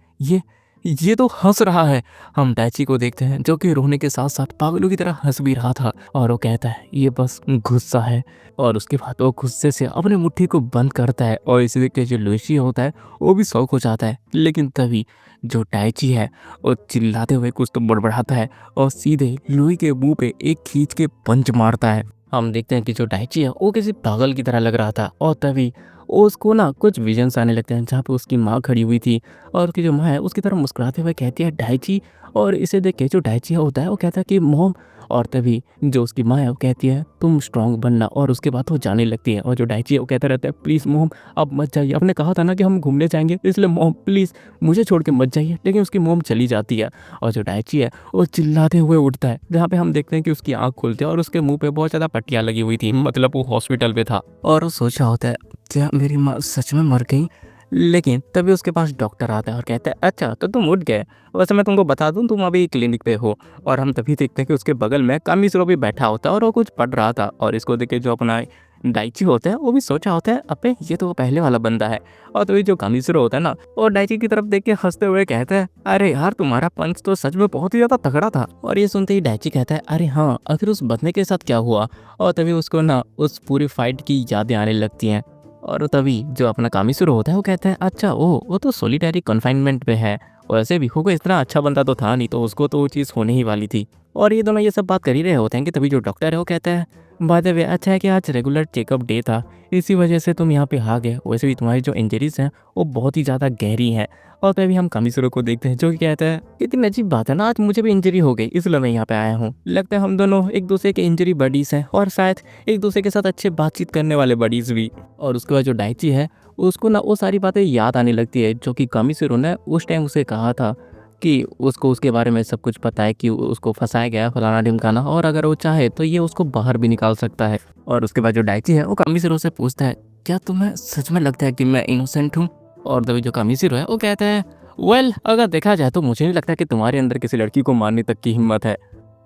ये तो हंस रहा है। हम डाइची को देखते हैं जो कि रोने के साथ साथ पागलों की तरह हंस भी रहा था और वो कहता है ये बस गुस्सा है। और उसके बाद वो गुस्से से अपने मुट्ठी को बंद करता है और इसे देख के जो लुइची होता है वो भी शौक हो जाता है। लेकिन तभी जो डाइची है वो चिल्लाते हुए कुछ तो बड़बड़ाता है और सीधे लुई के मुंह पे एक खींच के पंच मारता है। हम देखते हैं कि जो डाइची है वो किसी पागल की तरह लग रहा था और तभी उसको ना कुछ विजन्स आने लगते हैं जहाँ पे उसकी माँ खड़ी हुई थी और उसकी जो माँ है उसकी तरफ मुस्कुराते हुए कहती है डाइची। और इसे देख के जो डाइची होता है वो कहता है कि मॉम। और तभी जो उसकी माँ है वो कहती है तुम स्ट्रांग बनना। और उसके बाद वो जाने लगती है और जो डाइची है वो कहता रहता है प्लीज़ मॉम अब मत जाइए, आपने कहा था ना कि हम घूमने जाएंगे इसलिए मॉम प्लीज़ मुझे छोड़ के मत जाइए। लेकिन उसकी मॉम चली जाती है और जो डाइची है वो चिल्लाते हुए उठता है जहाँ पे हम देखते हैं कि उसकी आँख खुलती है और उसके मुँह पे बहुत ज़्यादा पट्टियाँ लगी हुई थी, मतलब वो हॉस्पिटल पे था। और वो सोचा होता है क्या मेरी माँ सच में मर गई। लेकिन तभी उसके पास डॉक्टर आता है और कहता है अच्छा तो तुम उठ गए, वैसे मैं तुमको बता दूं तुम अभी क्लिनिक पे हो। और हम तभी देखते हैं कि उसके बगल में कामिसरो भी बैठा होता है और वो कुछ पढ़ रहा था। और इसको देख के जो अपना डाइची होता है वो भी सोचा होता है अबे ये तो वो पहले वाला बंदा है। और तभी जो कामिशिरो होता है ना वो डाइची की तरफ देख के हंसते हुए कहता है अरे यार तुम्हारा पंच तो सच में बहुत ही ज्यादा तगड़ा था। और ये सुनते ही डाइची कहता है अरे हाँ आखिर उस बंदे के साथ क्या हुआ। और तभी उसको ना उस पूरी फाइट की यादें आने लगती हैं। और तभी जो अपना कामिशिरो होता है वो कहता है अच्छा वो तो सोलिटरी कन्फाइनमेंट पे है। वैसे भी होगा इतना अच्छा बंदा तो था नहीं तो उसको तो वो चीज़ होने ही वाली थी। और ये दोनों ये सब बात कर ही रहे होते हैं कि तभी जो डॉक्टर है वो कहता है बाय द वे अच्छा है कि आज रेगुलर चेकअप डे था इसी वजह से तुम यहाँ पे आ गए। वैसे भी तुम्हारी जो इंजरीज हैं वो बहुत ही ज़्यादा गहरी हैं। और तभी हम कामिशिरो को देखते हैं जो कि कहता है कितनी अजीब बात है ना आज मुझे भी इंजरी हो गई इसलिए मैं यहाँ पे आया हूँ। लगता है हम दोनों एक दूसरे के इंजरी बडीज हैं और शायद एक दूसरे के साथ अच्छे बातचीत करने वाले बडीज भी। और उसके बाद जो डाइची है उसको ना वो सारी बातें याद आने लगती है जो कि कामिशिरो ने उस टाइम उसे कहा था कि उसको उसके बारे में सब कुछ पता है कि उसको फंसाया गया है फलाना ढिमकाना और अगर वो चाहे तो ये उसको बाहर भी निकाल सकता है। और उसके बाद जो डाइची है वो कामिशिरो से पूछता है क्या तुम्हें सच में लगता है कि मैं इनोसेंट हूँ। और तभी जो कामिशिरो है वो कहता है वेल अगर देखा जाए तो मुझे नहीं लगता कि तुम्हारे अंदर किसी लड़की को मारने तक की हिम्मत है।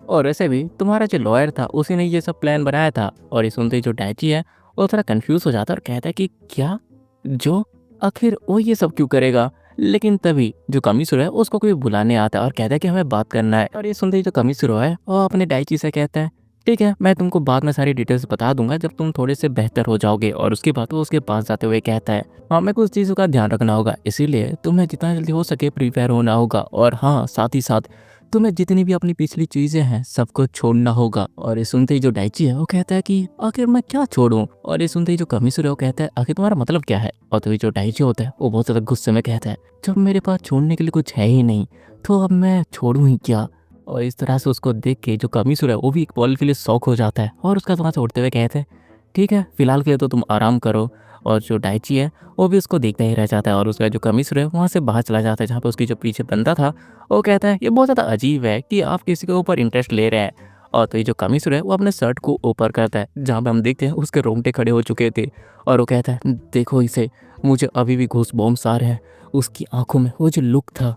और वैसे भी तुम्हारा जो लॉयर था उसी ने ये सब प्लान बनाया था। और ये सुनते ही जो डाइची है वो थोड़ा कंफ्यूज हो जाता है और कहता है कि क्या जो आखिर वो ये सब क्यों करेगा। लेकिन तभी जो कामिशिरो है उसको कोई बुलाने आता है और कहता है कि हमें बात करना है। और ये सुनते ही जो कामिशिरो है वो अपने डाइची से कहता है ठीक है मैं तुमको बाद में सारी डिटेल्स बता दूंगा जब तुम थोड़े से बेहतर हो जाओगे। और उसके बाद वो उसके पास जाते हुए कहता है हाँ मैं कुछ चीज़ों का ध्यान रखना होगा इसीलिए तुम्हें जितना जल्दी हो सके प्रिपेयर होना होगा। और हाँ साथ ही साथ तुम्हें जितनी भी अपनी पिछली चीजें हैं सबको छोड़ना होगा। और ये सुनते ही जो डाइची है वो कहता है कि आखिर मैं क्या छोड़ूं। और ये सुनते ही जो कामिशिरो है वो कहता है आखिर तुम्हारा मतलब क्या है। और तभी जो डाइची होता है वो बहुत ज्यादा गुस्से में कहता है जब मेरे पास छोड़ने के लिए कुछ है ही नहीं तो अब मैं छोड़ूं ही क्या। और इस तरह से उसको देख के जो कामिशिरो है वो भी एक पल के लिए शौक हो जाता है और उसका वहाँ से उड़ते हुए कहते हैं ठीक है फिलहाल के लिए तो तुम आराम करो। और जो डाइची है वो भी उसको देखता ही रह जाता है और उसका जो कामिशिरो है वहाँ से बाहर चला जाता है जहाँ पे उसकी जो पीछे बंदा था वो कहता है ये बहुत ज़्यादा अजीब है कि आप किसी के ऊपर इंटरेस्ट ले रहे हैं। और तो ये जो कामिशिरो है वो अपने शर्ट को ऊपर करता है जहाँ पे हम देखते हैं उसके रोंगटे खड़े हो चुके थे। और वो कहता है देखो इसे मुझे अभी भी घूस बॉम्ब्स आ रहे हैं। उसकी आंखों में वो जो लुक था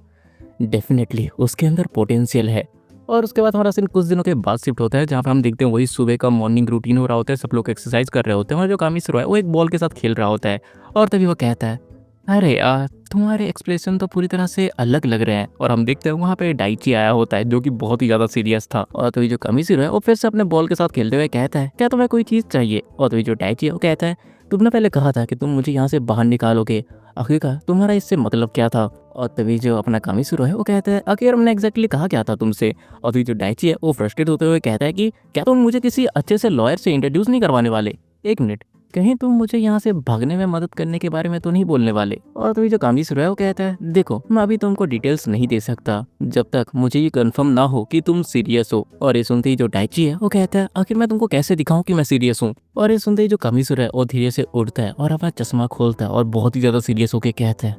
डेफिनेटली उसके अंदर पोटेंशियल है। और उसके बाद हमारा सीन कुछ दिनों के बाद शिफ्ट होता है जहाँ पे हम देखते हैं वही सुबह का मॉर्निंग रूटीन हो रहा होता है सब लोग एक्सरसाइज कर रहे होते हैं और जो कामिशिरो है वो एक बॉल के साथ खेल रहा होता है। और तभी वो कहता है अरे यार तुम्हारे एक्सप्रेशन तो पूरी तरह से अलग लग रहे हैं। और हम देखते हैं वहाँ पे डाइची आया होता है जो कि बहुत ही ज़्यादा सीरियस था। और तभी जो कामिशिरो है वो फिर से अपने बॉल के साथ खेलते हुए कहता है क्या तुम्हें कोई चीज़ चाहिए। और तभी जो डाइची है वो कहता है तुमने पहले कहा था कि तुम मुझे यहाँ से बाहर निकालोगे आखिरकार तुम्हारा इससे मतलब क्या था। और तभी जो अपना कामिशिरो है वो कहता है आखिर हमने एग्जैक्टली कहा क्या था तुमसे। और तभी जो डाइची है वो फ्रस्ट्रेट होते हुए कहता है कि क्या तुम मुझे किसी अच्छे से लॉयर से इंट्रोड्यूस नहीं करवाने वाले। एक मिनट कहीं तुम मुझे यहाँ से भागने में मदद करने के बारे में तो नहीं बोलने वाले। और तभी जो कामिशिरो है वो कहता है देखो मैं अभी तुमको डिटेल्स नहीं दे सकता जब तक मुझे ये कंफर्म ना हो कि तुम सीरियस हो। और ये सुनते ही जो डाइची है वो कहता है आखिर मैं तुमको कैसे दिखाऊं कि मैं सीरियस हूँ। और ये सुनते ही जो कामिशिरो है वो धीरे से उड़ता है और अपना चश्मा खोलता है और बहुत ही ज्यादा सीरियस होकर कहता है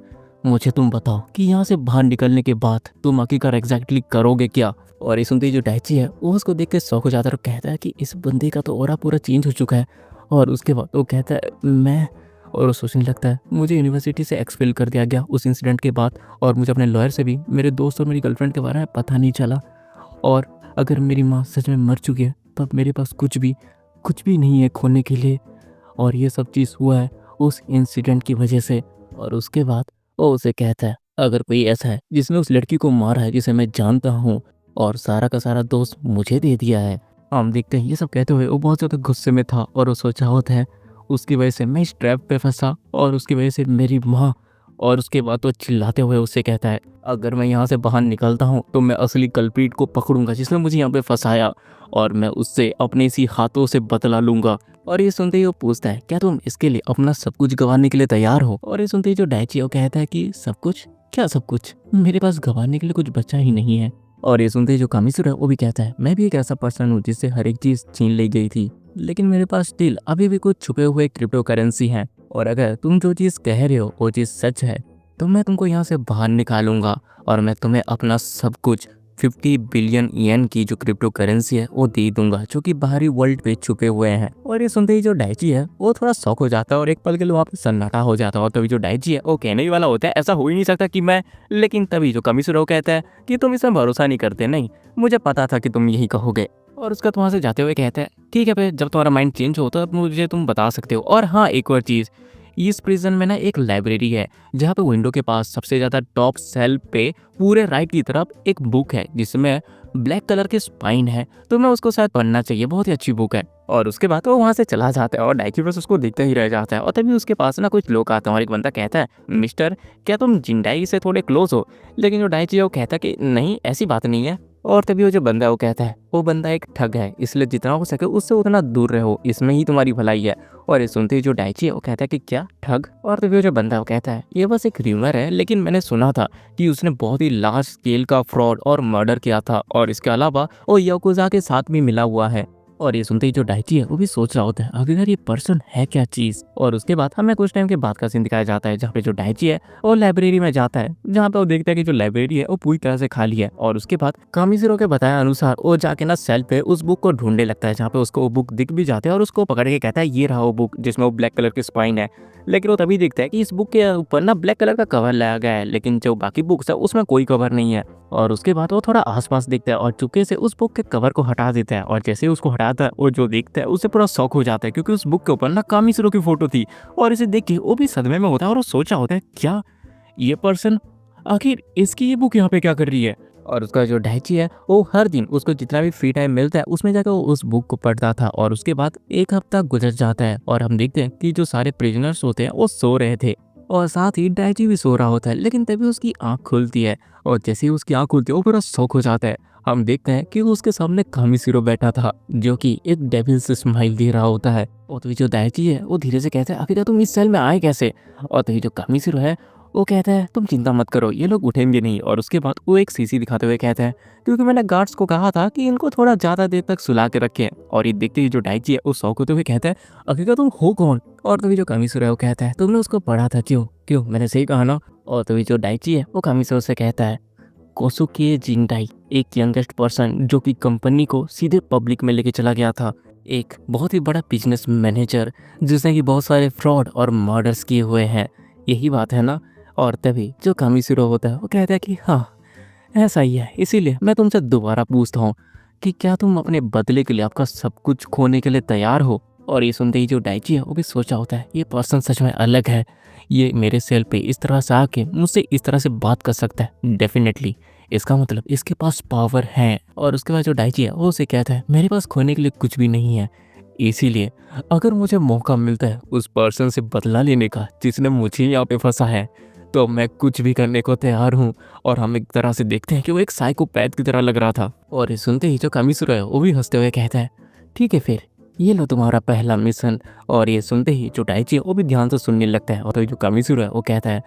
मुझे तुम बताओ कि यहाँ से बाहर निकलने के बाद तुम आखिरकार एग्जैक्टली करोगे क्या। और ये सुनते ही जो डाइची है वो उसको देख के शौक हो जाता है और कहता है कि इस बंदे का तो ऑरा पूरा चेंज हो चुका है। और उसके बाद वो कहता है मैं और वो सोचने लगता है मुझे यूनिवर्सिटी से एक्सपेल कर दिया गया उस इंसिडेंट के बाद और मुझे अपने लॉयर से भी मेरे दोस्त और मेरी गर्लफ्रेंड के बारे में पता नहीं चला। और अगर मेरी माँ सच में मर चुकी है तब मेरे पास कुछ भी नहीं है खोने के लिए। और ये सब चीज़ हुआ है उस इंसिडेंट की वजह से। और उसके बाद वो उसे कहता है अगर कोई ऐसा है जिसने उस लड़की को मारा है जिसे मैं जानता हूँ और सारा का सारा दोस्त मुझे दे दिया है। हम देखते हैं ये सब कहते हुए वो बहुत ज़्यादा गुस्से में था और वो सोचा होता है उसकी वजह से मैं इस ट्रैप पे फंसा और उसकी वजह से मेरी माँ। और उसके बाद वो चिल्लाते हुए उससे कहता है अगर मैं यहाँ से बाहर निकलता हूँ तो मैं असली कल्प्रीट को पकड़ूंगा जिसने मुझे यहाँ पे फंसाया और मैं उससे अपने इसी हाथों से बदला लूंगा। और ये सुनते ही वो पूछता है क्या तुम इसके लिए अपना सब कुछ गंवाने के लिए तैयार हो। और ये सुनते ही जो डाइची वो कहता है कि सब कुछ क्या सब कुछ मेरे पास गंवाने के लिए कुछ बचा ही नहीं है। और ये सुनते ही जो कामिशिरो है वो भी कहता है मैं भी एक ऐसा पर्सन हूँ जिससे हर एक चीज़ छीन ली गई थी लेकिन मेरे पास स्टिल अभी भी कुछ छुपे हुए क्रिप्टो करेंसी हैं और अगर तुम जो चीज़ कह रहे हो वो चीज़ सच है तो मैं तुमको यहाँ से बाहर निकालूंगा और मैं तुम्हें अपना सब कुछ 50 बिलियन येन की जो क्रिप्टो करेंसी है वो दे दूंगा जो कि बाहरी वर्ल्ड पे छुपे हुए हैं। और ये सुनते ही जो डाइची है वो थोड़ा शौक हो जाता है और एक पल के लिए वहाँ पे सन्नाटा हो जाता है। और तभी जो डाइची है वो कहने ही वाला होता है ऐसा हो ही नहीं सकता कि मैं। लेकिन तभी जो कामिशिरो कहता है कि तुम इसमें भरोसा नहीं करते। नहीं मुझे पता था कि तुम यही कहोगे। और उसका वहाँ से जाते हुए कहता है ठीक है फिर जब तुम्हारा माइंड चेंज हो तो अब मुझे तुम बता सकते हो। और हाँ एक और चीज़, इस प्रिजन में ना एक लाइब्रेरी है जहाँ पे विंडो के पास सबसे ज़्यादा टॉप सेल पे पूरे राइट की तरफ एक बुक है जिसमें ब्लैक कलर के स्पाइन है, तो मैं उसको शायद पढ़ना चाहिए, बहुत ही अच्छी बुक है। और उसके बाद वो वहाँ से चला जाता है और डाइची बस उसको देखता ही रह जाता है। और तभी उसके पास ना कुछ लोग आते हैं और एक बंदा कहता है मिस्टर क्या तुम जिंडाई से थोड़े क्लोज हो? लेकिन जो डाइची है वो कहता है कि नहीं ऐसी बात नहीं है। और तभी वो जो बंदा है वो कहता है वो बंदा एक ठग है, इसलिए जितना हो सके उससे उतना दूर रहो, इसमें ही तुम्हारी भलाई है। और ये सुनते ही जो डाइची है वो कहता है कि क्या ठग? और तभी वो जो बंदा है वो कहता है ये बस एक र्यूमर है, लेकिन मैंने सुना था कि उसने बहुत ही लार्ज स्केल का फ्रॉड और मर्डर किया था और इसके अलावा वो याकुजा के साथ भी मिला हुआ है। और ये सुनते ही जो डाइची है वो भी सोच रहा होता है आखिरकार ये पर्सन है क्या चीज़। और उसके बाद हमें कुछ टाइम के बाद का सीन दिखाया जाता है जहाँ पे जो डाइची है वो लाइब्रेरी में जाता है, जहाँ पे वो देखता है कि जो लाइब्रेरी है वो पूरी तरह से खाली है। और उसके बाद कामिज़िरो के बताया अनुसार वो जाके ना सेल पे उस बुक को ढूंढने लगता है, जहाँ पे उसको वो बुक दिख भी जाते हैं और उसको पकड़ के कहता है ये रहा वो बुक जिसमें वो ब्लैक कलर की स्पाइन है। लेकिन वो तभी देखता है कि इस बुक के ऊपर ना ब्लैक कलर का कवर लगाया गया है, लेकिन जो बाकी बुक्स है उसमें कोई कवर नहीं है। और उसके बाद वो थोड़ा आसपास देखता है और चुपके से उस बुक के कवर को हटा देता है। और जैसे ही उसको हटाता है वो जो देखता है उससे पूरा शॉक हो जाता है, क्योंकि उस बुक के ऊपर ना कामिसिरो की फोटो थी। और इसे देख के वो भी सदमे में होता है और वो सोचा होता है क्या ये पर्सन, आखिर इसकी ये बुक यहाँ पे क्या कर रही है। और उसका जो डाइची है वो हर दिन उसको जितना भी फ्री टाइम मिलता है उसमें जाकर वो उस बुक को पढ़ता था। और उसके बाद एक हफ्ता गुजर जाता है और हम देखते हैं कि जो सारे प्रिजनर्स होते हैं वो सो रहे थे और साथ ही डाइची भी सो रहा होता है। लेकिन तभी उसकी आंख खुलती है और जैसे ही उसकी आंख खुलती है वो पूरा शॉक हो जाता है। हम देखते हैं कि उसके सामने कामिसिरो बैठा था जो कि एक डेविल से स्माइल दे रहा होता है। और तो जो डाइची है वो धीरे से कहता है आखिर तुम इस सेल में आए कैसे? और तो जो कामिसिरो है वो कहता है तुम चिंता मत करो ये लोग उठेंगे नहीं। और उसके बाद वो एक सीसी दिखाते हुए कहता है क्योंकि मैंने गार्ड्स को कहा था कि इनको थोड़ा ज़्यादा देर तक सुला के रखें। और ये देखते ही जो डाइची है वो शौक होते हुए कहता है आखिर तुम हो कौन? और तभी जो कामिसिरो है वो कहता है तुमने उसको पढ़ा था क्यों क्यों मैंने सही कहा ना? और तभी जो डाइची है वो कामिसिरो से कहता है कोसुके जिंडाई एक यंगेस्ट पर्सन जो कि कंपनी को सीधे पब्लिक में लेके चला गया था, एक बहुत ही बड़ा बिजनेस मैनेजर जिसने कि बहुत सारे फ्रॉड और मर्डर्स किए हुए हैं, यही बात है ना? और तभी जो कामिसिरो होता है वो कहता है कि हाँ ऐसा ही है, इसीलिए मैं तुमसे दोबारा पूछता हूँ कि क्या तुम अपने बदले के लिए आपका सब कुछ खोने के लिए तैयार हो? और ये सुनते ही जो डाइची है वो भी सोचा होता है ये पर्सन सच में अलग है, ये मेरे सेल पे इस तरह से आके मुझसे इस तरह से बात कर सकता है, डेफिनेटली इसका मतलब इसके पास पावर है। और उसके बाद जो डाइची है वो उसे कहता है मेरे पास खोने के लिए कुछ भी नहीं है, इसीलिए अगर मुझे मौका मिलता है उस पर्सन से बदला लेने का जिसने मुझे यहाँ पे फंसा है तो मैं कुछ भी करने को तैयार हूँ। और हम एक तरह से देखते हैं कि वो एक साइकोपैथ की तरह लग रहा था। और ये सुनते ही जो कामिसिरो है वो भी हंसते हुए कहता है ठीक है फिर ये लो तुम्हारा पहला मिशन। और ये सुनते ही जो डाइची है वो भी ध्यान से सुनने लगता है। और तो जो कामिसिरो है वो कहता है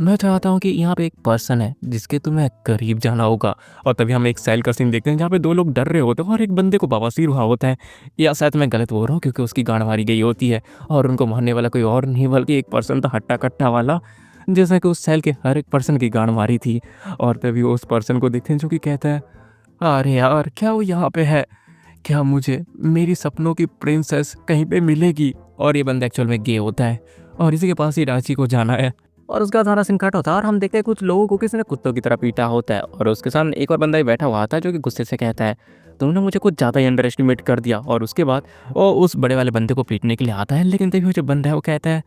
मैं चाहता हूँ कि यहाँ पे एक पर्सन है जिसके तुम्हें करीब जाना होगा। और तभी हम एक सेल का सीन देखते हैं जहाँ पे दो लोग डर रहे होते हैं और एक बंदे को बवासीर हुआ होता है, या शायद मैं गलत बोल रहा हूँ क्योंकि उसकी गांड मारी गई होती है और उनको मारने वाला कोई और नहीं बल्कि एक पर्सन था हट्टा कट्टा वाला, जैसा कि उस सेल के हर एक पर्सन की गांड मारी थी। और तभी वो उस पर्सन को देखते हैं जो कि कहता है अरे यार क्या वो यहाँ पे है, क्या मुझे मेरी सपनों की प्रिंसेस कहीं पे मिलेगी? और ये बंदा एक्चुअल में गे होता है और इसी के पास ही रांची को जाना है। और उसका सारा सीन कट होता है और हम देखते हैं कुछ लोगों को किसी ने कुत्तों की तरह पीटा होता है और उसके सामने एक और बंदा ही बैठा हुआ था जो कि गुस्से से कहता है तुमने मुझे कुछ ज़्यादा ही अंडर एस्टिमेट कर दिया। और उसके बाद वो उस बड़े वाले बंदे को पीटने के लिए आता है, लेकिन तभी वो जो बंदा है वो कहता है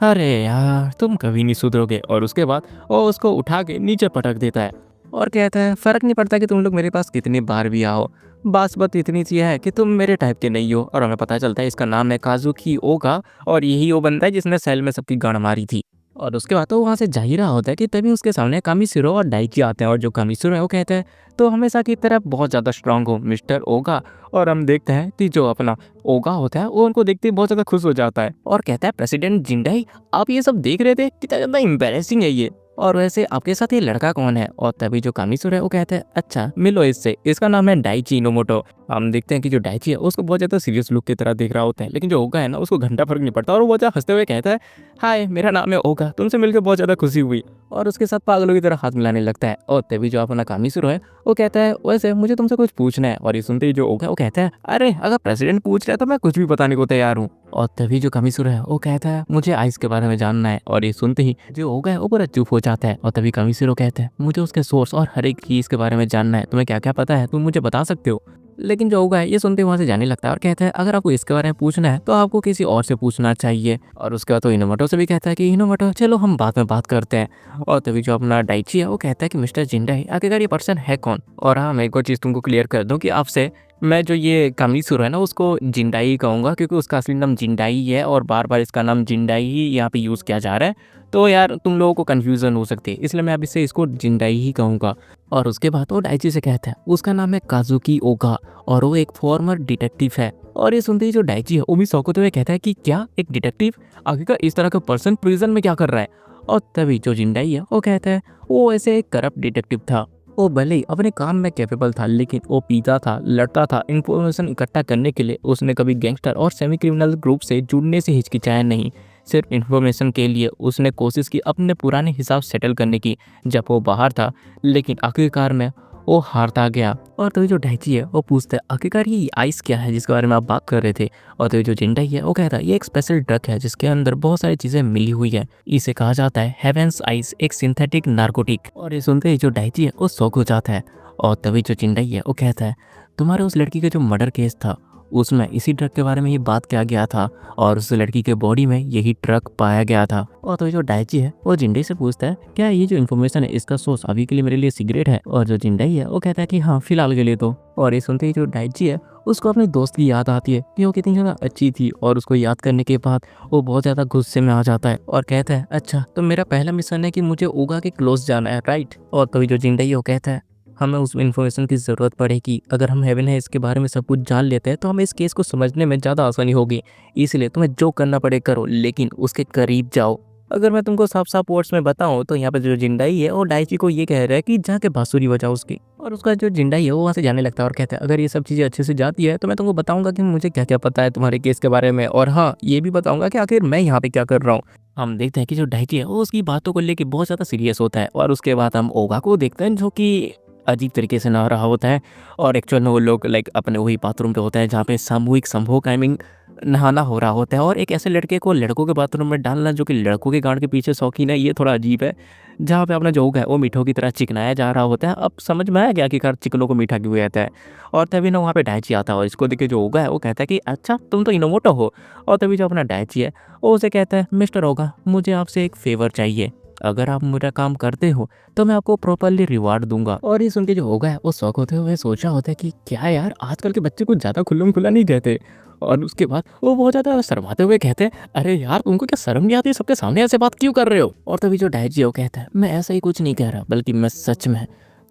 अरे यार तुम कभी नहीं सुधरोगे। और उसके बाद वो उसको उठा के नीचे पटक देता है और कहता है फ़र्क नहीं पड़ता कि तुम लोग मेरे पास कितनी बार भी आओ, बात इतनी सी है कि तुम मेरे टाइप के नहीं हो। और हमें पता चलता है इसका नाम है काजुकी ओगा और यही वो बंदा है जिसने सेल में सबकी गांड मारी थी। और उसके बाद तो वहाँ से जा ही रहा होता है कि तभी उसके सामने कामिसिरो और डाइची आते हैं और जो कामिसिरो है वो कहता है तो हमेशा की तरह बहुत ज़्यादा स्ट्रांग हो मिस्टर ओगा। और हम देखते हैं कि जो अपना ओगा होता है वो उनको देखते ही बहुत ज़्यादा खुश हो जाता है और कहता है प्रेसिडेंट जिंडाई आप ये सब देख रहे थे, कितना ज़्यादा एम्बैरेसिंग है ये, और वैसे आपके साथ ये लड़का कौन है? और तभी जो कामिसिरो है वो कहता है अच्छा मिलो इससे, इसका नाम है डाइची इनोमोटो। हम देखते हैं कि जो डाइची है उसको बहुत ज़्यादा सीरियस लुक की तरह देख रहा होता है, लेकिन जो ओगा है ना उसको घंटा फर्क नहीं पड़ता और वो बहुत ज़्यादा हंसते हुए कहता है हाय मेरा नाम है ओगा, तुमसे मिलकर बहुत ज़्यादा खुशी हुई। और उसके साथ पागलों की तरह हाथ मिलाने लगता है। और तभी जो अपना कामिसिरो है वो कहता है वैसे मुझे तुमसे कुछ पूछना है। और ये सुनते ही जो ओगा है वो कहता है अरे अगर प्रेसिडेंट पूछ रहा है तो मैं कुछ भी बताने को तैयार हूँ। और तभी जो कामिसिरो है वो कहता है मुझे आइस के बारे में जानना है। और ये सुनते ही जो ओगा है वो पूरा चुप हो जाता है। और तभी कामिसिरो कहता है मुझे उसके सोर्स और हर एक चीज़ के बारे में जानना है, तुम्हें क्या क्या पता है तुम मुझे बता सकते हो? लेकिन जो होगा ये सुनते वहाँ से जाने लगता है और कहता है अगर आपको इसके बारे में पूछना है तो आपको किसी और से पूछना चाहिए। और उसके बाद तो हिनोमोटो से भी कहता है कि हिनोमोटो चलो हम बाद में बात करते हैं। और तभी जो अपना डाइची है वो कहता है कि मिस्टर जिंडाई आखिरकार ये पर्सन है कौन। और हाँ, मैं एक और चीज़ तुमको क्लियर कर दूँ कि आपसे मैं जो ये कामित्सुरू है ना उसको जिंडाई ही कहूँगा, क्योंकि उसका असली नाम जिंडाई है और बार बार इसका नाम जिंडाई ही यहाँ पे यूज़ किया जा रहा है। तो यार तुम लोगों को कन्फ्यूज़न हो सकती है, इसलिए मैं अब इससे इसको जिंडाई ही कहूँगा। और उसके बाद वो डाइची से कहता है उसका नाम है काजुकी ओगा और वो एक फॉर्मर डिटेक्टिव है। और ये सुनते ही जो डाइची है वो भी शौक होते हुए कहता है कि क्या एक डिटेक्टिव, आखिरकार इस तरह का पर्सन प्रिजन में क्या कर रहा है। और तभी जो जिंडाई है वो कहता है वो ऐसे एक करप्ट डिटेक्टिव था। वो भले ही अपने काम में कैपेबल था लेकिन वो पीता था, लड़ता था। इन्फॉर्मेशन इकट्ठा करने के लिए उसने कभी गैंगस्टर और सेमी क्रिमिनल ग्रुप से जुड़ने से हिचकिचाया नहीं। सिर्फ इन्फॉर्मेशन के लिए उसने कोशिश की अपने पुराने हिसाब सेटल करने की जब वो बाहर था, लेकिन आखिरकार में वो हारता गया। और तो जो डाइची है वो पूछता है आखिरकार ये आइस क्या है जिसके बारे में आप बात कर रहे थे। और तो जो जिंडाई है वो कहता है ये एक स्पेशल ड्रग है जिसके अंदर बहुत सारी चीज़ें मिली हुई है। इसे कहा जाता है हेवेंस आइस, एक सिंथेटिक नार्कोटिक। और ये सुनते ही जो डाइची है वो शॉक हो जाता है। और तभी जो जिंडाई है वो कहता है तुम्हारे उस लड़की का जो मर्डर केस था उसमें इसी ड्रग के बारे में ही बात किया गया था और उस लड़की के बॉडी में यही ड्रग पाया गया था। और तो जो डाइची है वो जिंडाई से पूछता है क्या ये जो इन्फॉर्मेशन है इसका सोर्स अभी के लिए मेरे लिए सिगरेट है। और जो जिंडाई है वो कहता है कि हाँ फिलहाल के लिए तो। और ये सुनते ही जो डाइची है उसको अपने दोस्त की याद आती है कि वो कितनी ज़्यादा अच्छी थी। और उसको याद करने के बाद वो बहुत ज़्यादा गुस्से में आ जाता है और कहता है अच्छा तो मेरा पहला मिशन है कि मुझे ओगा के क्लोज जाना है, राइट। और तभी जो जिंडाई है वो कहता है हमें उस इन्फॉर्मेशन की ज़रूरत पड़ेगी। अगर हम हेवन है इसके बारे में सब कुछ जान लेते हैं तो हमें इस केस को समझने में ज़्यादा आसानी होगी। इसलिए तुम्हें जो करना पड़े करो, लेकिन उसके करीब जाओ। अगर मैं तुमको साफ साफ वर्ड्स में बताऊं तो यहाँ पे जो जिंडाई है वो डाइची को ये कह रहा है कि जाके बांसुरी बजाओ उसकी। और उसका जो जिंडाई है वो वहाँ से जाने लगता है और कहता है अगर ये सब चीज़ें अच्छे से जाती है तो मैं तुमको बताऊंगा कि मुझे क्या क्या पता है तुम्हारे केस के बारे में। और हाँ, ये भी बताऊंगा कि आखिर मैं यहाँ पे क्या कर रहा हूँ। हम देखते हैं कि जो डाइची है वो उसकी बातों को लेके बहुत ज़्यादा सीरियस होता है। और उसके बाद हम ओगा को देखते हैं जो कि अजीब तरीके से नहा रहा होता है। और एक्चुअल में वो लोग लाइक अपने वही बाथरूम पे होता है जहाँ पे सामूहिक संभोग आई मीन नहाना हो रहा होता है। और एक ऐसे लड़के को लड़कों के बाथरूम में डालना जो कि लड़कों के गांड के पीछे शौकीन है, ये थोड़ा अजीब है। जहाँ पे अपना जो होगा वो मीठों की तरह चिकनाया जा रहा होता है। अब समझ में आया कि आखिरकार चिकनों को मीठा क्यों कहता है। और तभी ना वहाँ पे डाइची आता है और इसको देख के जो होगा है वो कहता है कि अच्छा तुम तो इनोमोटो हो। और तभी जो अपना डाइची है वो उसे कहता है मिस्टर होगा मुझे आपसे एक फेवर चाहिए, अगर आप मेरा काम करते हो तो मैं आपको प्रॉपरली रिवार्ड दूंगा। और ये सुन के जो होगा है वो शौक होते हुए सोचा होता है कि क्या यार आजकल के बच्चे कुछ ज़्यादा खुल्लम खुला नहीं कहते। और उसके बाद वो बहुत ज़्यादा शर्माते हुए कहते हैं अरे यार तुमको क्या शर्म नहीं आती, सबके सामने ऐसे बात क्यों कर रहे हो। और तभी जो डाइची है वो कहता है मैं ऐसा ही कुछ नहीं कह रहा बल्कि मैं सच में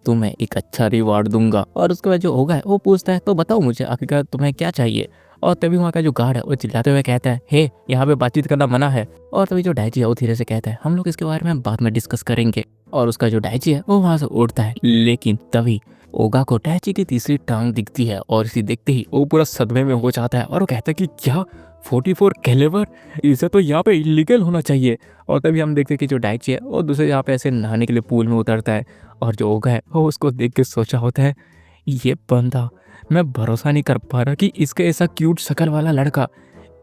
तुम्हें एक अच्छा रिवार्ड दूंगा। और उसके बाद जो होगा है वो पूछता है तो बताओ मुझे आखिरकार तुम्हें क्या चाहिए। और तभी वहाँ का जो गार्ड है वो चिल्लाते हुए कहता है हे यहाँ पे बातचीत करना मना है। और तभी जो डाइची है वो धीरे से कहता है हम लोग इसके बारे में बाद में डिस्कस करेंगे। और उसका जो डाइची है वो वहाँ से उड़ता है। लेकिन तभी ओगा को डाइची की तीसरी टांग दिखती है और इसे देखते ही वो पूरा सदमे में हो जाता है और वो कहता है कि क्या 44 कैलिबर, इसे तो यहाँ पे इलीगल होना चाहिए। और तभी हम देखते हैं कि जो डाइची है वो दूसरे यहाँ पे ऐसे नहाने के लिए पूल में उतरता है। और जो ओगा है वो उसको देख के सोचा होता है ये बंदा, मैं भरोसा नहीं कर पा रहा कि इसके ऐसा क्यूट शक्ल वाला लड़का,